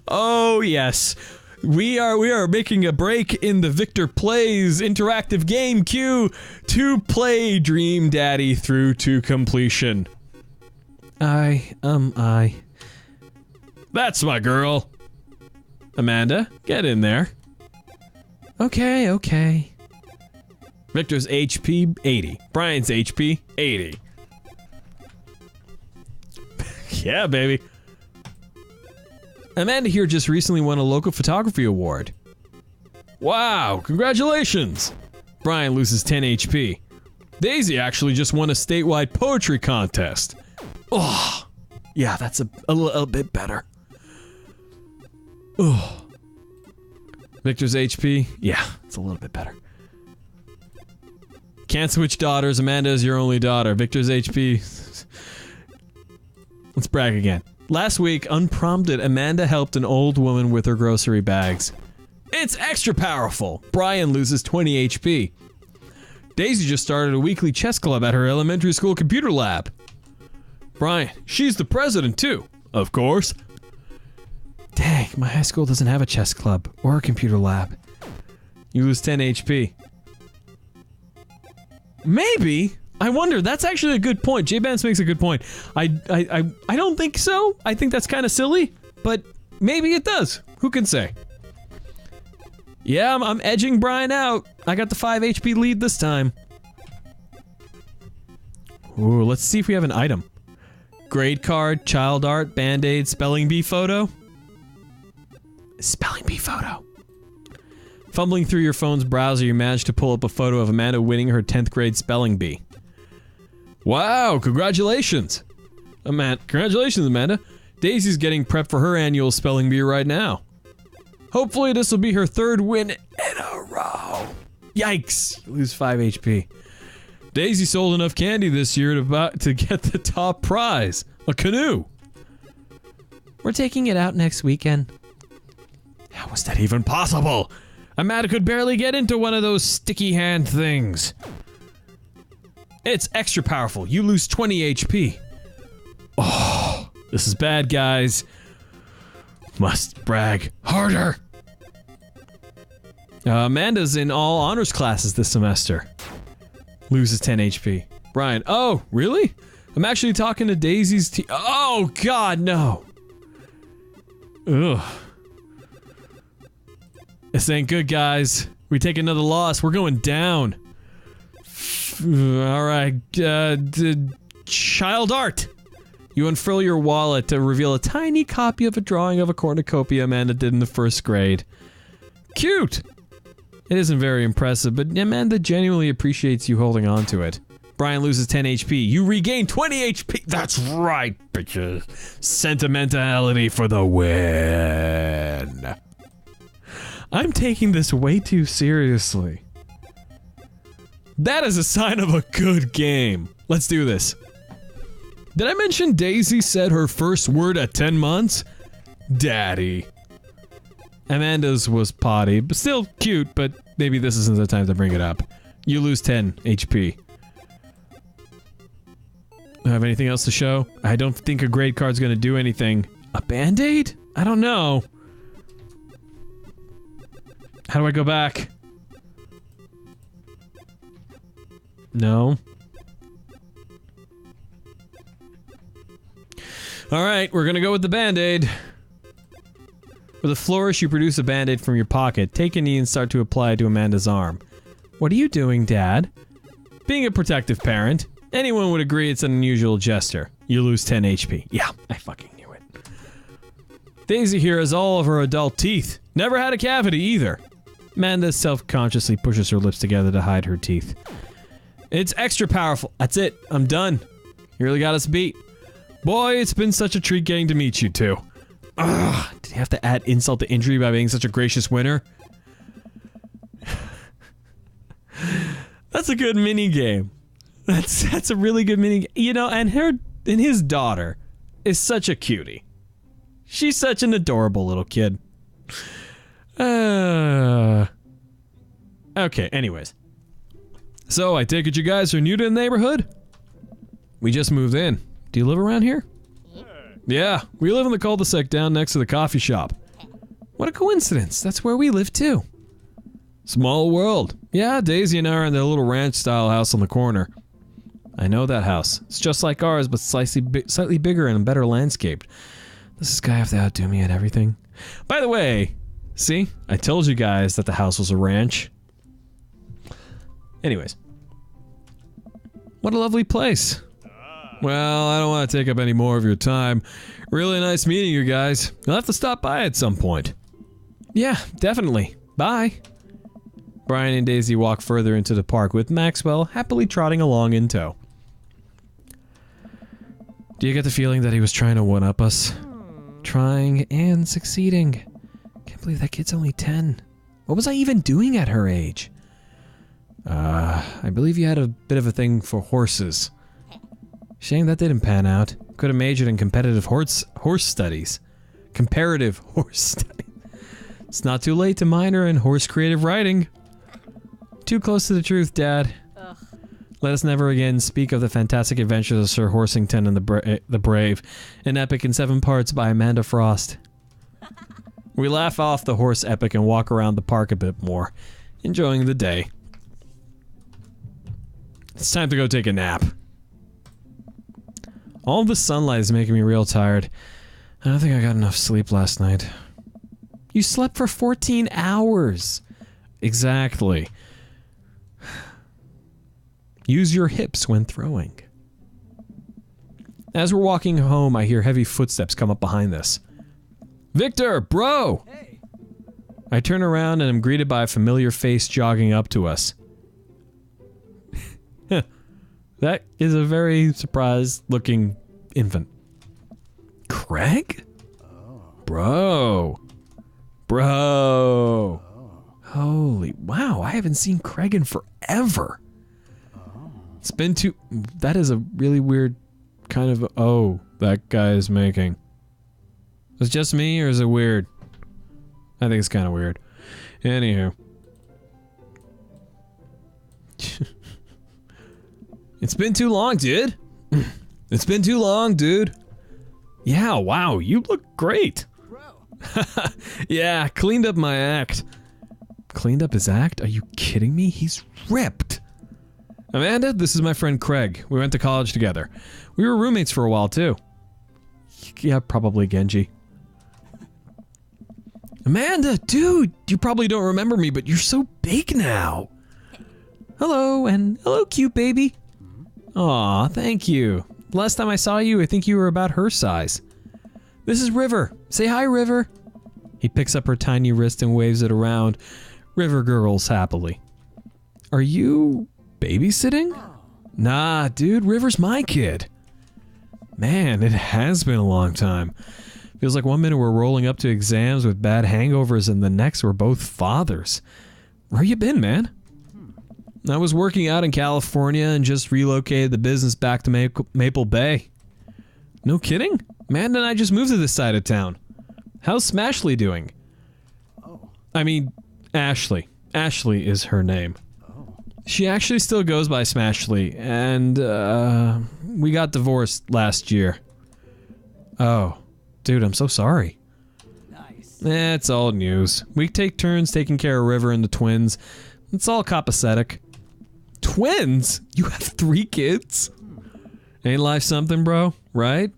Oh, yes. We are making a break in the Victor Plays interactive game queue to play Dream Daddy through to completion. That's my girl. Amanda, get in there. Okay. Victor's HP 80. Brian's HP 80. Yeah, baby. Amanda here just recently won a local photography award. Wow, congratulations. Brian loses 10 HP. Daisy actually just won a statewide poetry contest. Oh, yeah, that's a little bit better. Oh. Victor's HP, yeah, it's a little bit better. Can't switch daughters. Amanda is your only daughter. Victor's HP. Let's brag again. Last week, unprompted, Amanda helped an old woman with her grocery bags. It's extra powerful. Brian loses 20 HP. Daisy just started a weekly chess club at her elementary school computer lab. Brian, she's the president too, of course. Dang, my high school doesn't have a chess club or a computer lab. You lose 10 HP. Maybe. I wonder. That's actually a good point. J-Bance makes a good point. I don't think so. I think that's kind of silly, but maybe it does. Who can say? Yeah, I'm edging Brian out. I got the 5 HP lead this time. Ooh, let's see if we have an item. Grade card, child art, band-aid, spelling bee photo. Spelling bee photo. Fumbling through your phone's browser, you managed to pull up a photo of Amanda winning her 10th grade spelling bee. Wow, congratulations. Congratulations, Amanda. Daisy's getting prepped for her annual spelling bee right now. Hopefully this will be her 3rd win in a row. Yikes, you lose 5 HP. Daisy sold enough candy this year to get the top prize, a canoe. We're taking it out next weekend. How was that even possible? Amanda could barely get into one of those sticky hand things. It's extra powerful. You lose 20 HP. Oh, this is bad, guys. Must brag harder. Amanda's in all honors classes this semester. Loses 10 HP. Brian, oh, really? I'm actually talking to Daisy's team. Oh, God, no. Ugh. This ain't good, guys. We take another loss. We're going down. Alright, child art. You unfurl your wallet to reveal a tiny copy of a drawing of a cornucopia Amanda did in the 1st grade. Cute! It isn't very impressive, but Amanda genuinely appreciates you holding on to it. Brian loses 10 HP. You regain 20 HP! That's right, bitches! Sentimentality for the win! I'm taking this way too seriously. That is a sign of a good game. Let's do this. Did I mention Daisy said her first word at 10 months? Daddy. Amanda's was potty, but still cute, but maybe this isn't the time to bring it up. You lose 10 HP. Have anything else to show? I don't think a grade card's gonna do anything. A band-aid? I don't know. How do I go back? No. Alright, we're gonna go with the band-aid. With a flourish, you produce a band-aid from your pocket. Take a knee and start to apply it to Amanda's arm. What are you doing, Dad? Being a protective parent, anyone would agree it's an unusual gesture. You lose 10 HP. Yeah, I fucking knew it. Daisy here has all of her adult teeth. Never had a cavity either. Amanda self-consciously pushes her lips together to hide her teeth. It's extra powerful. That's it. I'm done. You really got us beat. Boy, it's been such a treat getting to meet you two. Ugh, did you have to add insult to injury by being such a gracious winner? That's a good mini game. That's a really good mini. You know, and his daughter is such a cutie. She's such an adorable little kid. Okay. Anyways, so I take it you guys are new to the neighborhood. We just moved in. Do you live around here? Yeah, we live in the cul-de-sac down next to the coffee shop. What a coincidence. That's where we live too. Small world. Yeah, Daisy and I are in their little ranch-style house on the corner. I know that house. It's just like ours, but slightly bigger and better landscaped. Does this guy have to outdo me at everything? By the way, see? I told you guys that the house was a ranch. Anyways. What a lovely place. Well, I don't want to take up any more of your time. Really nice meeting you guys. You'll have to stop by at some point. Yeah, definitely. Bye. Brian and Daisy walk further into the park with Maxwell happily trotting along in tow. Do you get the feeling that he was trying to one-up us? Trying and succeeding. Can't believe that kid's only 10. What was I even doing at her age? I believe you had a bit of a thing for horses. Shame that didn't pan out. Could have majored in competitive horse studies. Comparative horse studies. It's not too late to minor in horse creative writing. Too close to the truth, Dad. Ugh. Let us never again speak of the fantastic adventures of Sir Horsington and the Brave, an epic in 7 parts by Amanda Frost. We laugh off the horse epic and walk around the park a bit more, enjoying the day. It's time to go take a nap. All the sunlight is making me real tired. I don't think I got enough sleep last night. You slept for 14 hours. Exactly. Use your hips when throwing. As we're walking home, I hear heavy footsteps come up behind us. Victor, bro!
Hey.
I turn around and am greeted by a familiar face jogging up to us. That is a very surprised-looking infant. Craig?
Oh.
Bro. Bro.
Oh.
Holy, wow, I haven't seen Craig in forever.
Oh.
It's been too... That is a really weird kind of... Oh, that guy is making. Is it just me, or is it weird? I think it's kind of weird. Anywho. It's been too long, dude. It's been too long, dude. Yeah, wow, you look great.
Bro.
Yeah, cleaned up my act. Cleaned up his act? Are you kidding me? He's ripped. Amanda, this is my friend Craig. We went to college together. We were roommates for a while, too. Yeah, probably Genji. Amanda, dude, you probably don't remember me, but you're so big now. Hello, and hello, cute baby. Aw, thank you. Last time I saw you, I think you were about her size. This is River. Say hi, River. He picks up her tiny wrist and waves it around. River gurgles happily. Are you babysitting? Nah, dude, River's my kid. Man, it has been a long time. Feels like one minute we're rolling up to exams with bad hangovers and the next we're both fathers. Where you been, man? I was working out in California and just relocated the business back to Maple Bay. No kidding? Amanda and I just moved to this side of town. How's Smashley doing?
Oh.
I mean, Ashley. Ashley is her name.
Oh.
She actually still goes by Smashley, and, we got divorced last year. Oh. Dude, I'm so sorry.
Nice.
It's all news. We take turns taking care of River and the twins. It's all copacetic. Twins? You have 3 kids? Ain't life something, bro? Right?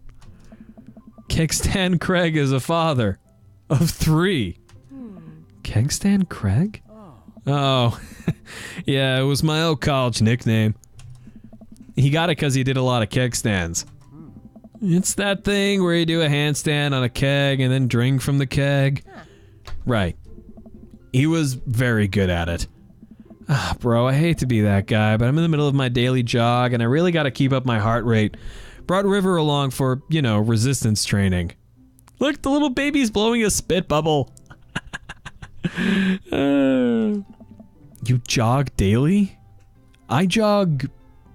Kegstan Craig is a father of 3. Kegstan Craig? Oh. Yeah, it was my old college nickname. He got it because he did a lot of keg stands. It's that thing where you do a handstand on a keg and then drink from the keg. Right. He was very good at it. Ah, bro, I hate to be that guy, but I'm in the middle of my daily jog and I really gotta keep up my heart rate. Brought River along for, you know, resistance training. Look, the little baby's blowing a spit bubble. You jog daily? I jog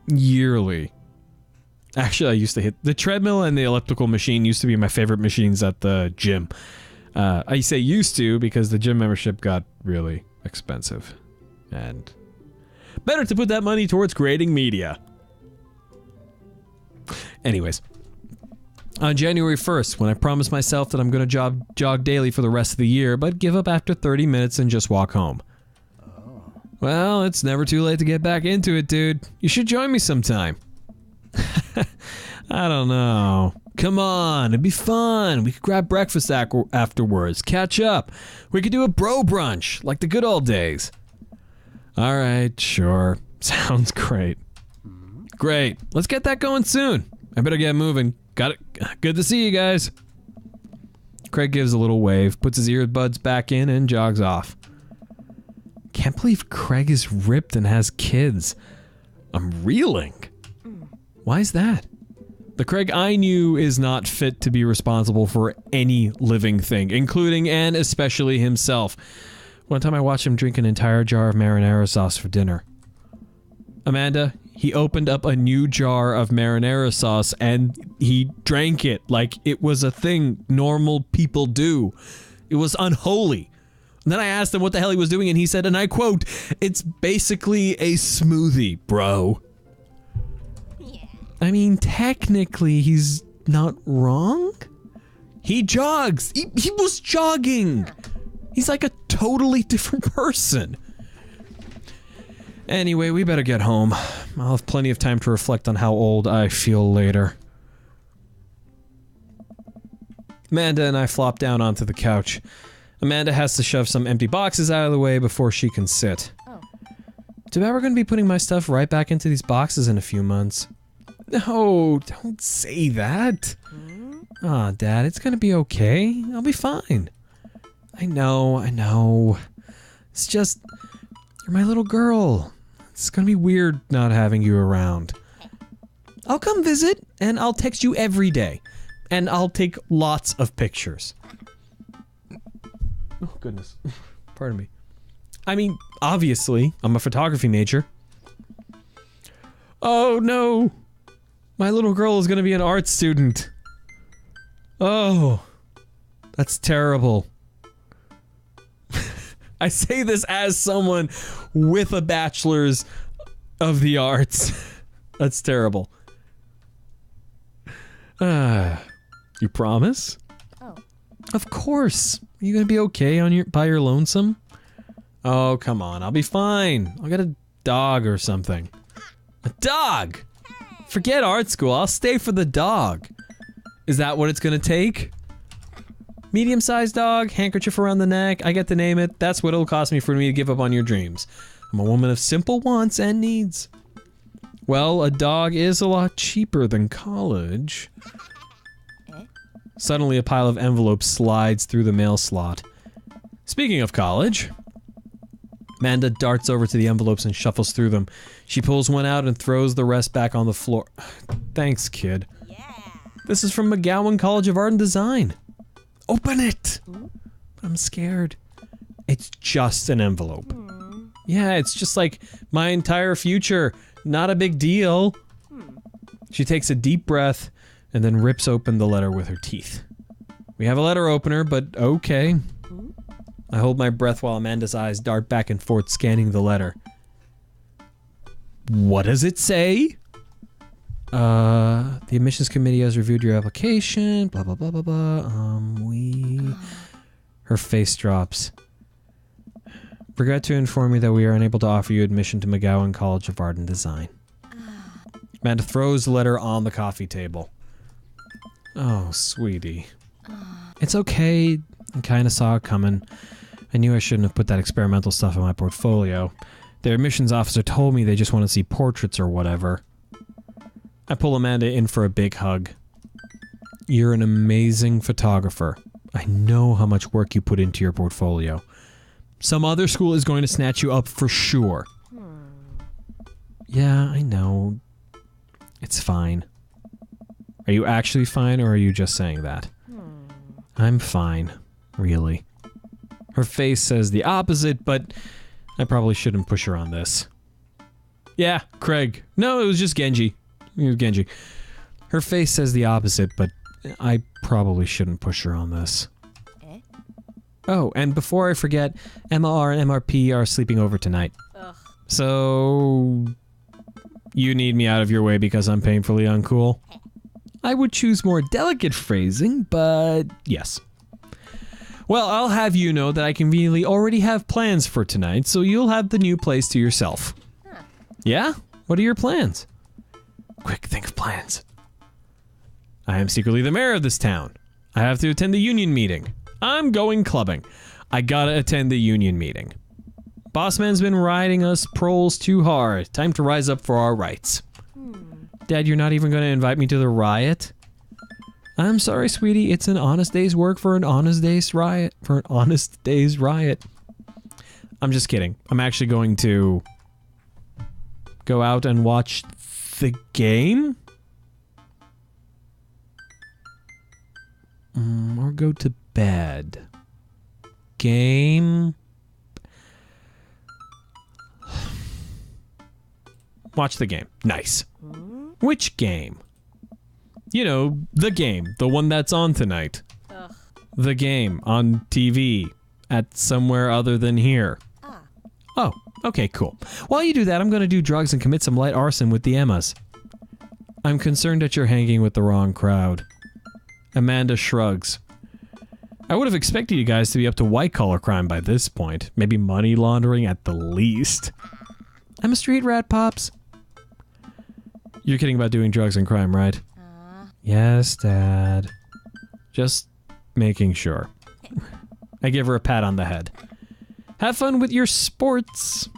yearly. Actually, I used to hit the treadmill, and the elliptical machine used to be my favorite machines at the gym. I say used to because the gym membership got really expensive. And better to put that money towards creating media. Anyways. On January 1st, when I promised myself that I'm going to jog daily for the rest of the year, but give up after 30 minutes and just walk home. Oh. Well, it's never too late to get back into it, dude. You should join me sometime. I don't know. Come on, it'd be fun. We could grab breakfast afterwards, catch up. We could do a bro brunch, like the good old days. Alright, sure. Sounds great. Great. Let's get that going soon. I better get moving. Got it. Good to see you guys. Craig gives a little wave, puts his earbuds back in, and jogs off. Can't believe Craig is ripped and has kids. I'm reeling. Why is that? The Craig I knew is not fit to be responsible for any living thing, including and especially himself. One time I watched him drink an entire jar of marinara sauce for dinner. Amanda, he opened up a new jar of marinara sauce and he drank it like it was a thing normal people do. It was unholy. And then I asked him what the hell he was doing and he said, and I quote, "It's basically a smoothie, bro." Yeah. I mean, technically he's not wrong. He jogs. He was jogging. He's like a totally different person. Anyway, we better get home. I'll have plenty of time to reflect on how old I feel later. Amanda and I flop down onto the couch. Amanda has to shove some empty boxes out of the way before she can sit. Oh. Too bad we're gonna be putting my stuff right back into these boxes in a few months. No, don't say that. Aw, Dad, it's gonna be okay. I'll be fine. I know. It's just, you're my little girl. It's gonna be weird not having you around. I'll come visit, and I'll text you every day. And I'll take lots of pictures. Oh, goodness. Pardon me. I mean, obviously, I'm a photography major. Oh, no. My little girl is gonna be an art student. Oh. That's terrible. I say this as someone with a bachelor's of the arts. That's terrible. You promise? Oh. Of course. Are you gonna be okay by your lonesome? Oh, come on. I'll be fine. I'll get a dog or something. A dog! Forget art school. I'll stay for the dog. Is that what it's gonna take? Medium-sized dog, handkerchief around the neck, I get to name it. That's what it'll cost me for me to give up on your dreams. I'm a woman of simple wants and needs. Well, a dog is a lot cheaper than college. Suddenly a pile of envelopes slides through the mail slot. Speaking of college, Amanda darts over to the envelopes and shuffles through them. She pulls one out and throws the rest back on the floor. Thanks, kid. Yeah. This is from McGowan College of Art and Design. Open it! I'm scared. It's just an envelope. Yeah, it's just like my entire future. Not a big deal. She takes a deep breath and then rips open the letter with her teeth. We have a letter opener, but okay. I hold my breath while Amanda's eyes dart back and forth scanning the letter. What does it say? The admissions committee has reviewed your application, blah blah blah blah blah. Her face drops. Regret to inform you that we are unable to offer you admission to McGowan College of Art and Design. Amanda throws the letter on the coffee table. Oh, sweetie. It's okay. I kinda saw it coming. I knew I shouldn't have put that experimental stuff in my portfolio. Their admissions officer told me they just want to see portraits or whatever. I pull Amanda in for a big hug. You're an amazing photographer. I know how much work you put into your portfolio. Some other school is going to snatch you up for sure. Yeah, I know. It's fine. Are you actually fine, or are you just saying that? I'm fine. Really. Her face says the opposite, but I probably shouldn't push her on this. Yeah, Craig. No, it was just Genji. It was Genji. Her face says the opposite, but I probably shouldn't push her on this. Oh, and before I forget, MR and MRP are sleeping over tonight.
Ugh.
So... you need me out of your way because I'm painfully uncool? I would choose more delicate phrasing, but yes. Well, I'll have you know that I conveniently already have plans for tonight, so you'll have the new place to yourself.
Huh.
Yeah? What are your plans? Quick, think of plans. I am secretly the mayor of this town. I have to attend the union meeting. I'm going clubbing. I gotta attend the union meeting. Bossman's been riding us proles too hard. Time to rise up for our rights. Dad, you're not even gonna invite me to the riot? I'm sorry, sweetie. It's an honest day's work for an honest day's riot. I'm just kidding. I'm actually going to go out and watch the game? Or go to bed. Game. Watch the game. Nice. Which game? You know, the game. The one that's on tonight.
Ugh.
The game on TV at somewhere other than here.
Ah.
Oh, okay, cool. While you do that, I'm gonna do drugs and commit some light arson with the Emmas. I'm concerned that you're hanging with the wrong crowd. Amanda shrugs. I would have expected you guys to be up to white-collar crime by this point. Maybe money laundering at the least. I'm a street rat, Pops. You're kidding about doing drugs and crime, right? Yes, Dad. Just making sure. I give her a pat on the head. Have fun with your sports.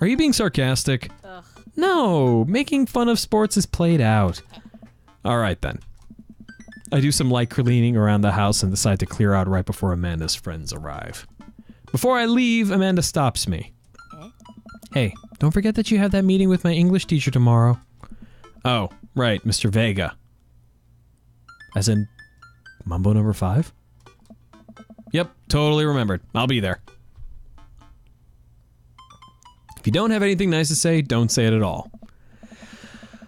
Are you being sarcastic?
Ugh.
No, making fun of sports is played out. Alright then. I do some light cleaning around the house and decide to clear out right before Amanda's friends arrive. Before I leave, Amanda stops me. Hey, don't forget that you have that meeting with my English teacher tomorrow. Oh, right, Mr. Vega. As in, Mambo number 5? Yep, totally remembered. I'll be there. If you don't have anything nice to say, don't say it at all.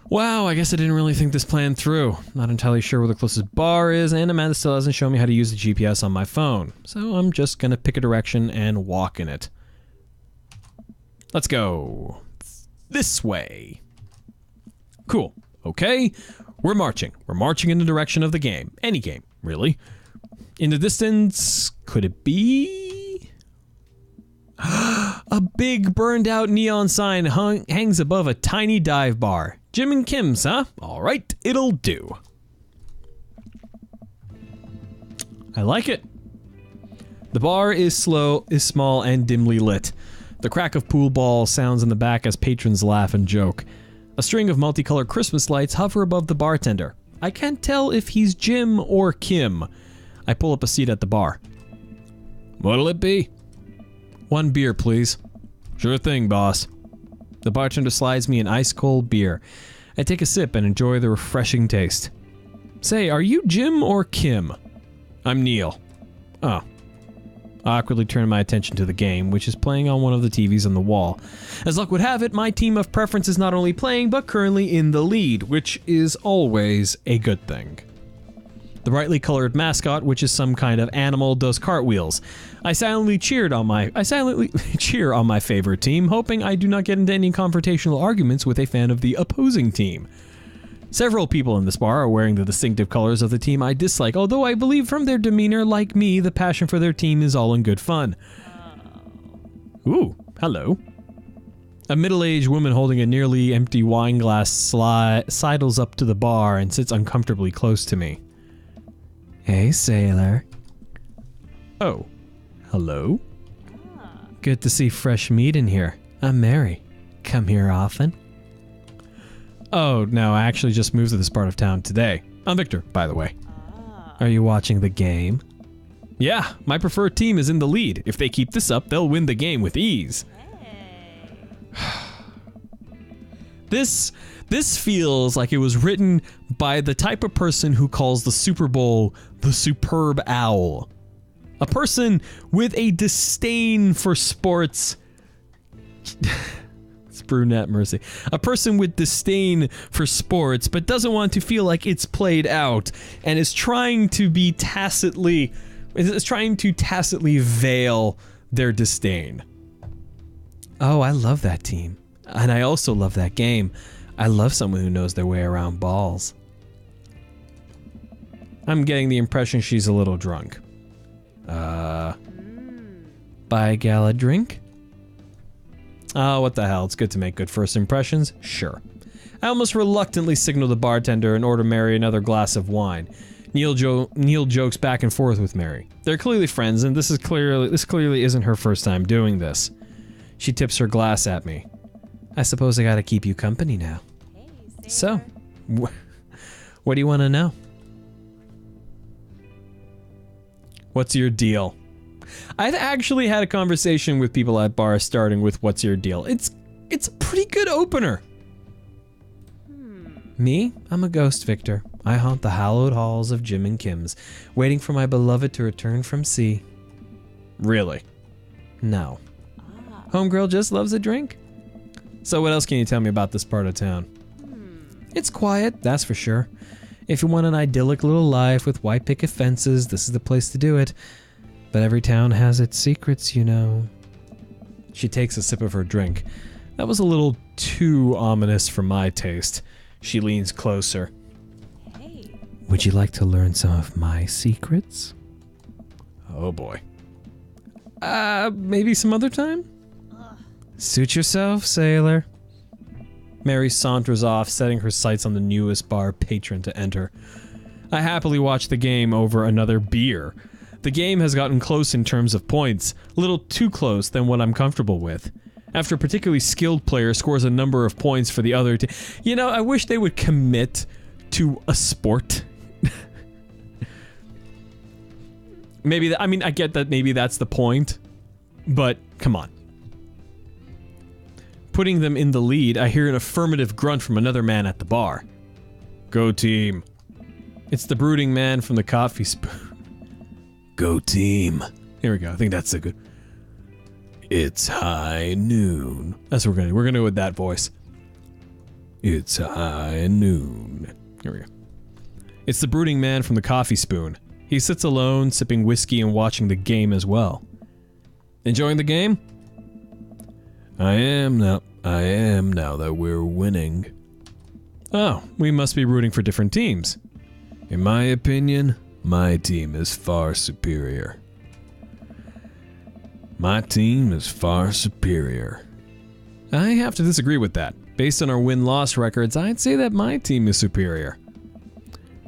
Wow, I guess I didn't really think this plan through. Not entirely sure where the closest bar is, and Amanda still hasn't shown me how to use the GPS on my phone. So I'm just gonna pick a direction and walk in it. Let's go this way. Cool. Okay. We're marching. We're marching in the direction of the game. Any game, really. In the distance, could it be? A big burned out neon sign hangs above a tiny dive bar. Jim and Kim's, huh? All right, it'll do. I like it. The bar is small and dimly lit. The crack of pool ball sounds in the back as patrons laugh and joke. A string of multicolored Christmas lights hover above the bartender. I can't tell if he's Jim or Kim. I pull up a seat at the bar. What'll it be? 1 beer, please. Sure thing, boss. The bartender slides me an ice-cold beer. I take a sip and enjoy the refreshing taste. Say, are you Jim or Kim? I'm Neil. Oh. I awkwardly turn my attention to the game, which is playing on one of the TVs on the wall. As luck would have it, my team of preference is not only playing, but currently in the lead, which is always a good thing. The brightly colored mascot, which is some kind of animal, does cartwheels. I silently cheer on my favorite team, hoping I do not get into any confrontational arguments with a fan of the opposing team. Several people in this bar are wearing the distinctive colors of the team I dislike, although I believe from their demeanor, like me, the passion for their team is all in good fun. Ooh, hello. A middle-aged woman holding a nearly empty wine glass sidles up to the bar and sits uncomfortably close to me. Hey, sailor. Oh, hello? Good to see fresh meat in here. I'm Mary. Come here often? Oh, no, I actually just moved to this part of town today. I'm Victor, by the way. Are you watching the game? Yeah, my preferred team is in the lead. If they keep this up, they'll win the game with ease. This feels like it was written by the type of person who calls the Super Bowl the Superb Owl. A person with a disdain for sports. It's brunette Mercy. A person with disdain for sports, but doesn't want to feel like it's played out, and is trying to tacitly veil their disdain. Oh, I love that team. And I also love that game. I love someone who knows their way around balls. I'm getting the impression she's a little drunk. Buy a gal a drink? Oh, what the hell, it's good to make good first impressions? Sure. I almost reluctantly signal the bartender and order Mary another glass of wine. Neil jokes back and forth with Mary. They're clearly friends, and this clearly isn't her first time doing this. She tips her glass at me. I suppose I gotta keep you company now.
Hey,
So, what do you want to know? What's your deal? I've actually had a conversation with people at bars starting with what's your deal. It's a pretty good opener. Me? I'm a ghost, Victor. I haunt the hallowed halls of Jim and Kim's, waiting for my beloved to return from sea. Really? No. Homegirl just loves a drink? So what else can you tell me about this part of town? It's quiet, that's for sure. If you want an idyllic little life with white picket fences, this is the place to do it. But every town has its secrets, you know. She takes a sip of her drink. That was a little too ominous for my taste. She leans closer.
Hey.
Would you like to learn some of my secrets? Oh boy. Maybe some other time? Suit yourself, sailor. Mary saunters off, setting her sights on the newest bar patron to enter. I happily watch the game over another beer. The game has gotten close in terms of points, a little too close than what I'm comfortable with. After a particularly skilled player scores a number of points for the other team. You know, I wish they would commit to a sport. Maybe, I mean, I get that maybe that's the point, but come on. Putting them in the lead, I hear an affirmative grunt from another man at the bar. Go team. It's the brooding man from the coffee spoon. Go team. Here we go, I think that's a good... It's high noon. That's what we're gonna go with that voice. It's high noon. Here we go. It's the brooding man from the coffee spoon. He sits alone, sipping whiskey and watching the game as well. Enjoying the game? I am now that we're winning. Oh, we must be rooting for different teams. In my opinion, my team is far superior. My team is far superior. I have to disagree with that. Based on our win-loss records, I'd say that my team is superior.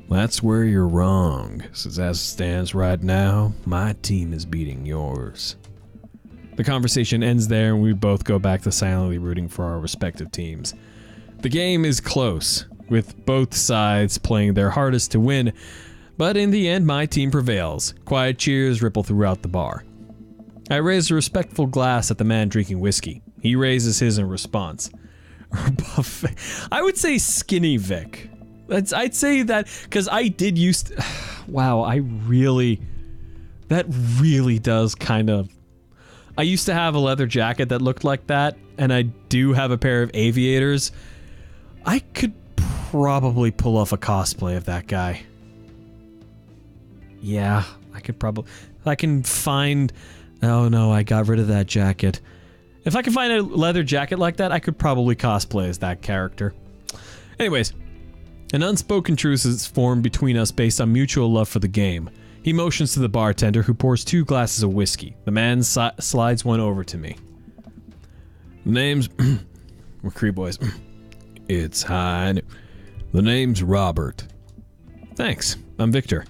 That's where you're wrong, since as it stands right now, my team is beating yours. The conversation ends there and we both go back to silently rooting for our respective teams. The game is close, with both sides playing their hardest to win, but in the end my team prevails. Quiet cheers ripple throughout the bar. I raise a respectful glass at the man drinking whiskey. He raises his in response. I would say Skinny Vic. I'd say that, because I did used to... Wow, that really does kind of... I used to have a leather jacket that looked like that, and I do have a pair of aviators. I could probably pull off a cosplay of that guy. Yeah, I could probably... I can find... Oh no, I got rid of that jacket. If I can find a leather jacket like that, I could probably cosplay as that character. Anyways, an unspoken truce is formed between us based on mutual love for the game. He motions to the bartender, who pours 2 glasses of whiskey. The man slides one over to me. Name's... We're Cree boys. It's high. The name's Robert. Thanks. I'm Victor.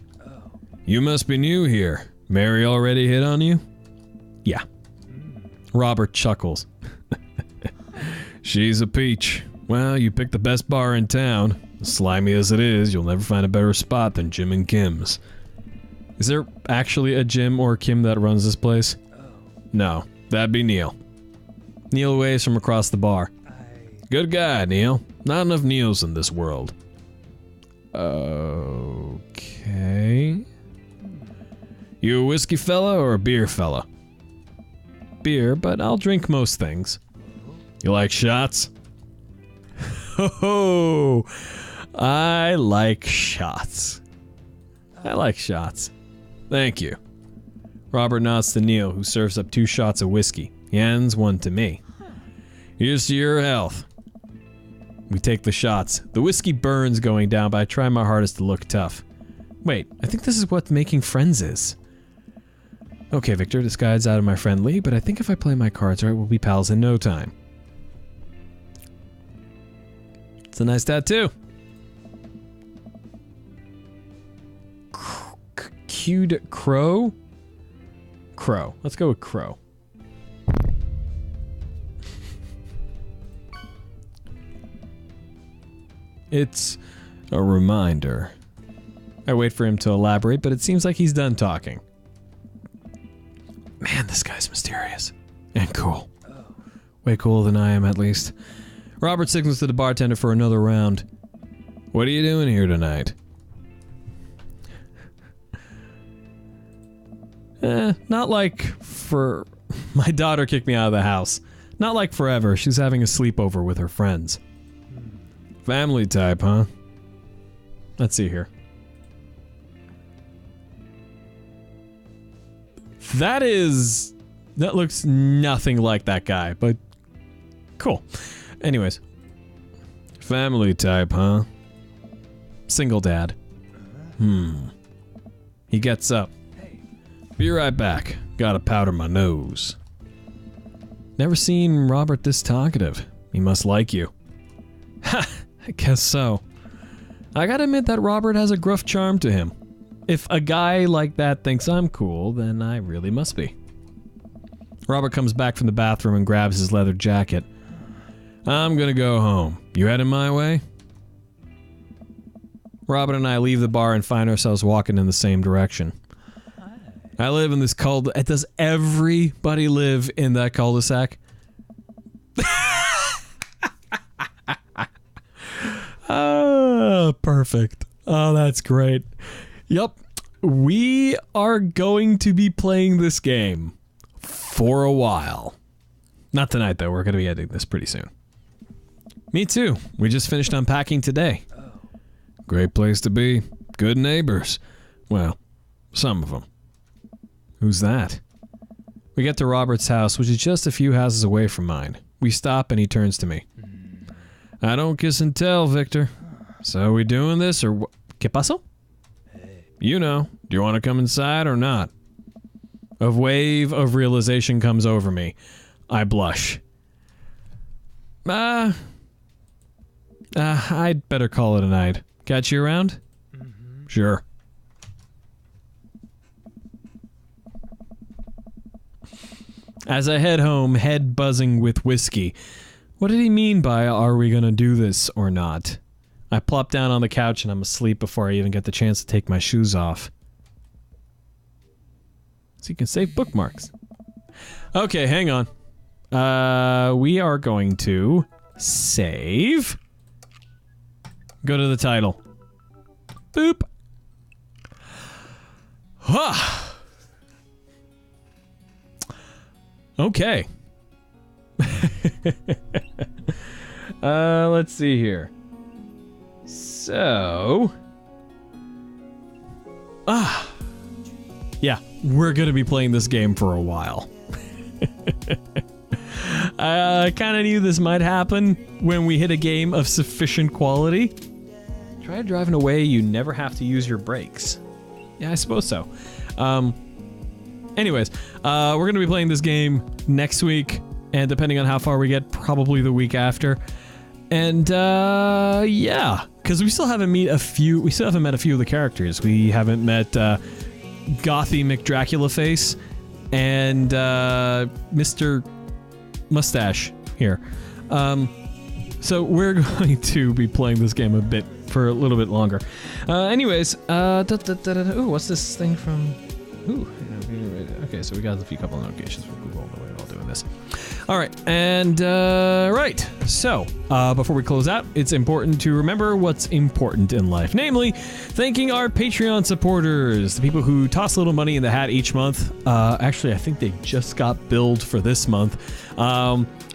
You must be new here. Mary already hit on you? Yeah. Robert chuckles. She's a peach. Well, you picked the best bar in town. Slimy as it is, you'll never find a better spot than Jim and Kim's. Is there actually a Jim or Kim that runs this place? No, that'd be Neil. Neil waves from across the bar. Good guy, Neil. Not enough Neils in this world. Okay. You a whiskey fella or a beer fella? Beer, but I'll drink most things. You like shots? Oh, I like shots. I like shots. Thank you. Robert nods to Neil, who serves up 2 shots of whiskey. He hands one to me. Here's to your health. We take the shots. The whiskey burns going down, but I try my hardest to look tough. Wait, I think this is what making friends is. Okay, Victor, this guy's out of my friend league, but I think if I play my cards right, we'll be pals in no time. It's a nice tattoo. Cued crow? Crow. Let's go with crow. It's a reminder. I wait for him to elaborate, but it seems like he's done talking. Man, this guy's mysterious. And cool. Way cooler than I am, at least. Robert signals to the bartender for another round. What are you doing here tonight? Not like for... My daughter kicked me out of the house. Not like forever. She's having a sleepover with her friends. Family type, huh? Let's see here. That looks nothing like that guy, but cool. Anyways. Family type, huh? Single dad. He gets up. Be right back. Gotta powder my nose. Never seen Robert this talkative. He must like you. Ha! I guess so. I gotta admit that Robert has a gruff charm to him. If a guy like that thinks I'm cool, then I really must be. Robert comes back from the bathroom and grabs his leather jacket. I'm gonna go home. You heading my way? Robert and I leave the bar and find ourselves walking in the same direction. I live in this cul-de-sac. Does everybody live in that cul-de-sac? Perfect. Oh, that's great. Yep. We are going to be playing this game for a while. Not tonight, though. We're going to be editing this pretty soon. Me too. We just finished unpacking today. Great place to be. Good neighbors. Well, some of them. Who's that? We get to Robert's house, which is just a few houses away from mine. We stop and he turns to me. I don't kiss and tell, Victor. So we doing this or what? ¿Qué pasó? You know. Do you want to come inside or not? A wave of realization comes over me. I blush. I'd better call it a night. Catch you around? Sure. As I head home, head buzzing with whiskey. What did he mean by, are we gonna do this or not? I plop down on the couch and I'm asleep before I even get the chance to take my shoes off. So you can save bookmarks. Okay, hang on. We are going to save. Go to the title. Boop. Huh. Okay. Let's see here. So... yeah, we're gonna be playing this game for a while. I kind of knew this might happen when we hit a game of sufficient quality. Try driving away, you never have to use your brakes. Yeah, I suppose so. Anyways, we're going to be playing this game next week, and depending on how far we get, probably the week after. And, yeah, because we still haven't met a few of the characters. We haven't met, Gothy McDraculaface and, Mr. Mustache here. So we're going to be playing this game for a little bit longer. Anyways, ooh, what's this thing from... Ooh, okay, so we got a couple of notifications from Google while we're all doing this. All right, and right. So, before we close out, it's important to remember what's important in life. Namely, thanking our Patreon supporters, the people who toss a little money in the hat each month. Actually, I think they just got billed for this month.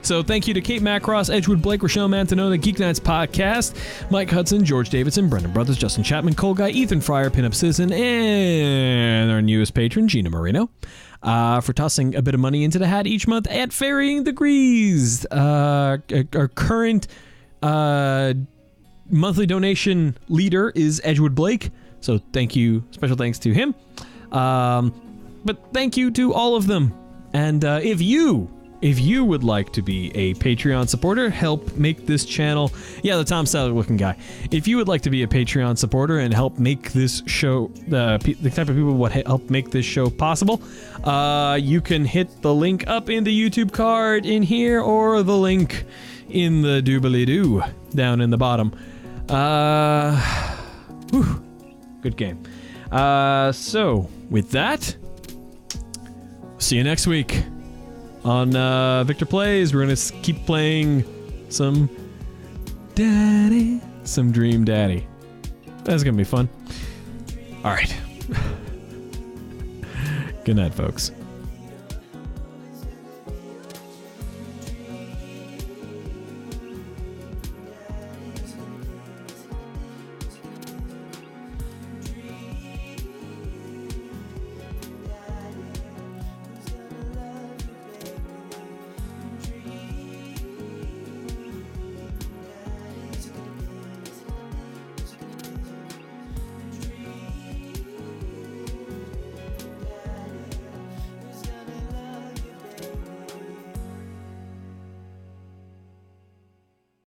So thank you to Kate Macross, Edgewood Blake, Rochelle Mantanona, Geek Nights Podcast, Mike Hudson, George Davidson, Brendan Brothers, Justin Chapman, Cole Guy, Ethan Fryer, Pinup Citizen, and our newest patron, Gina Marino. For tossing a bit of money into the hat each month at varying degrees. Our current monthly donation leader is Edgewood Blake, so thank you, special thanks to him. But thank you to all of them. And if you would like to be a Patreon supporter, help make this channel... Yeah, the Tom Selleck looking guy. If you would like to be a Patreon supporter and help make this show... the type of people would help make this show possible, you can hit the link up in the YouTube card in here or the link in the doobly-doo down in the bottom. Whew, good game. So, with that, see you next week. On Victor Plays, we're going to keep playing some Dream Daddy. That's going to be fun. All right. Good night, folks.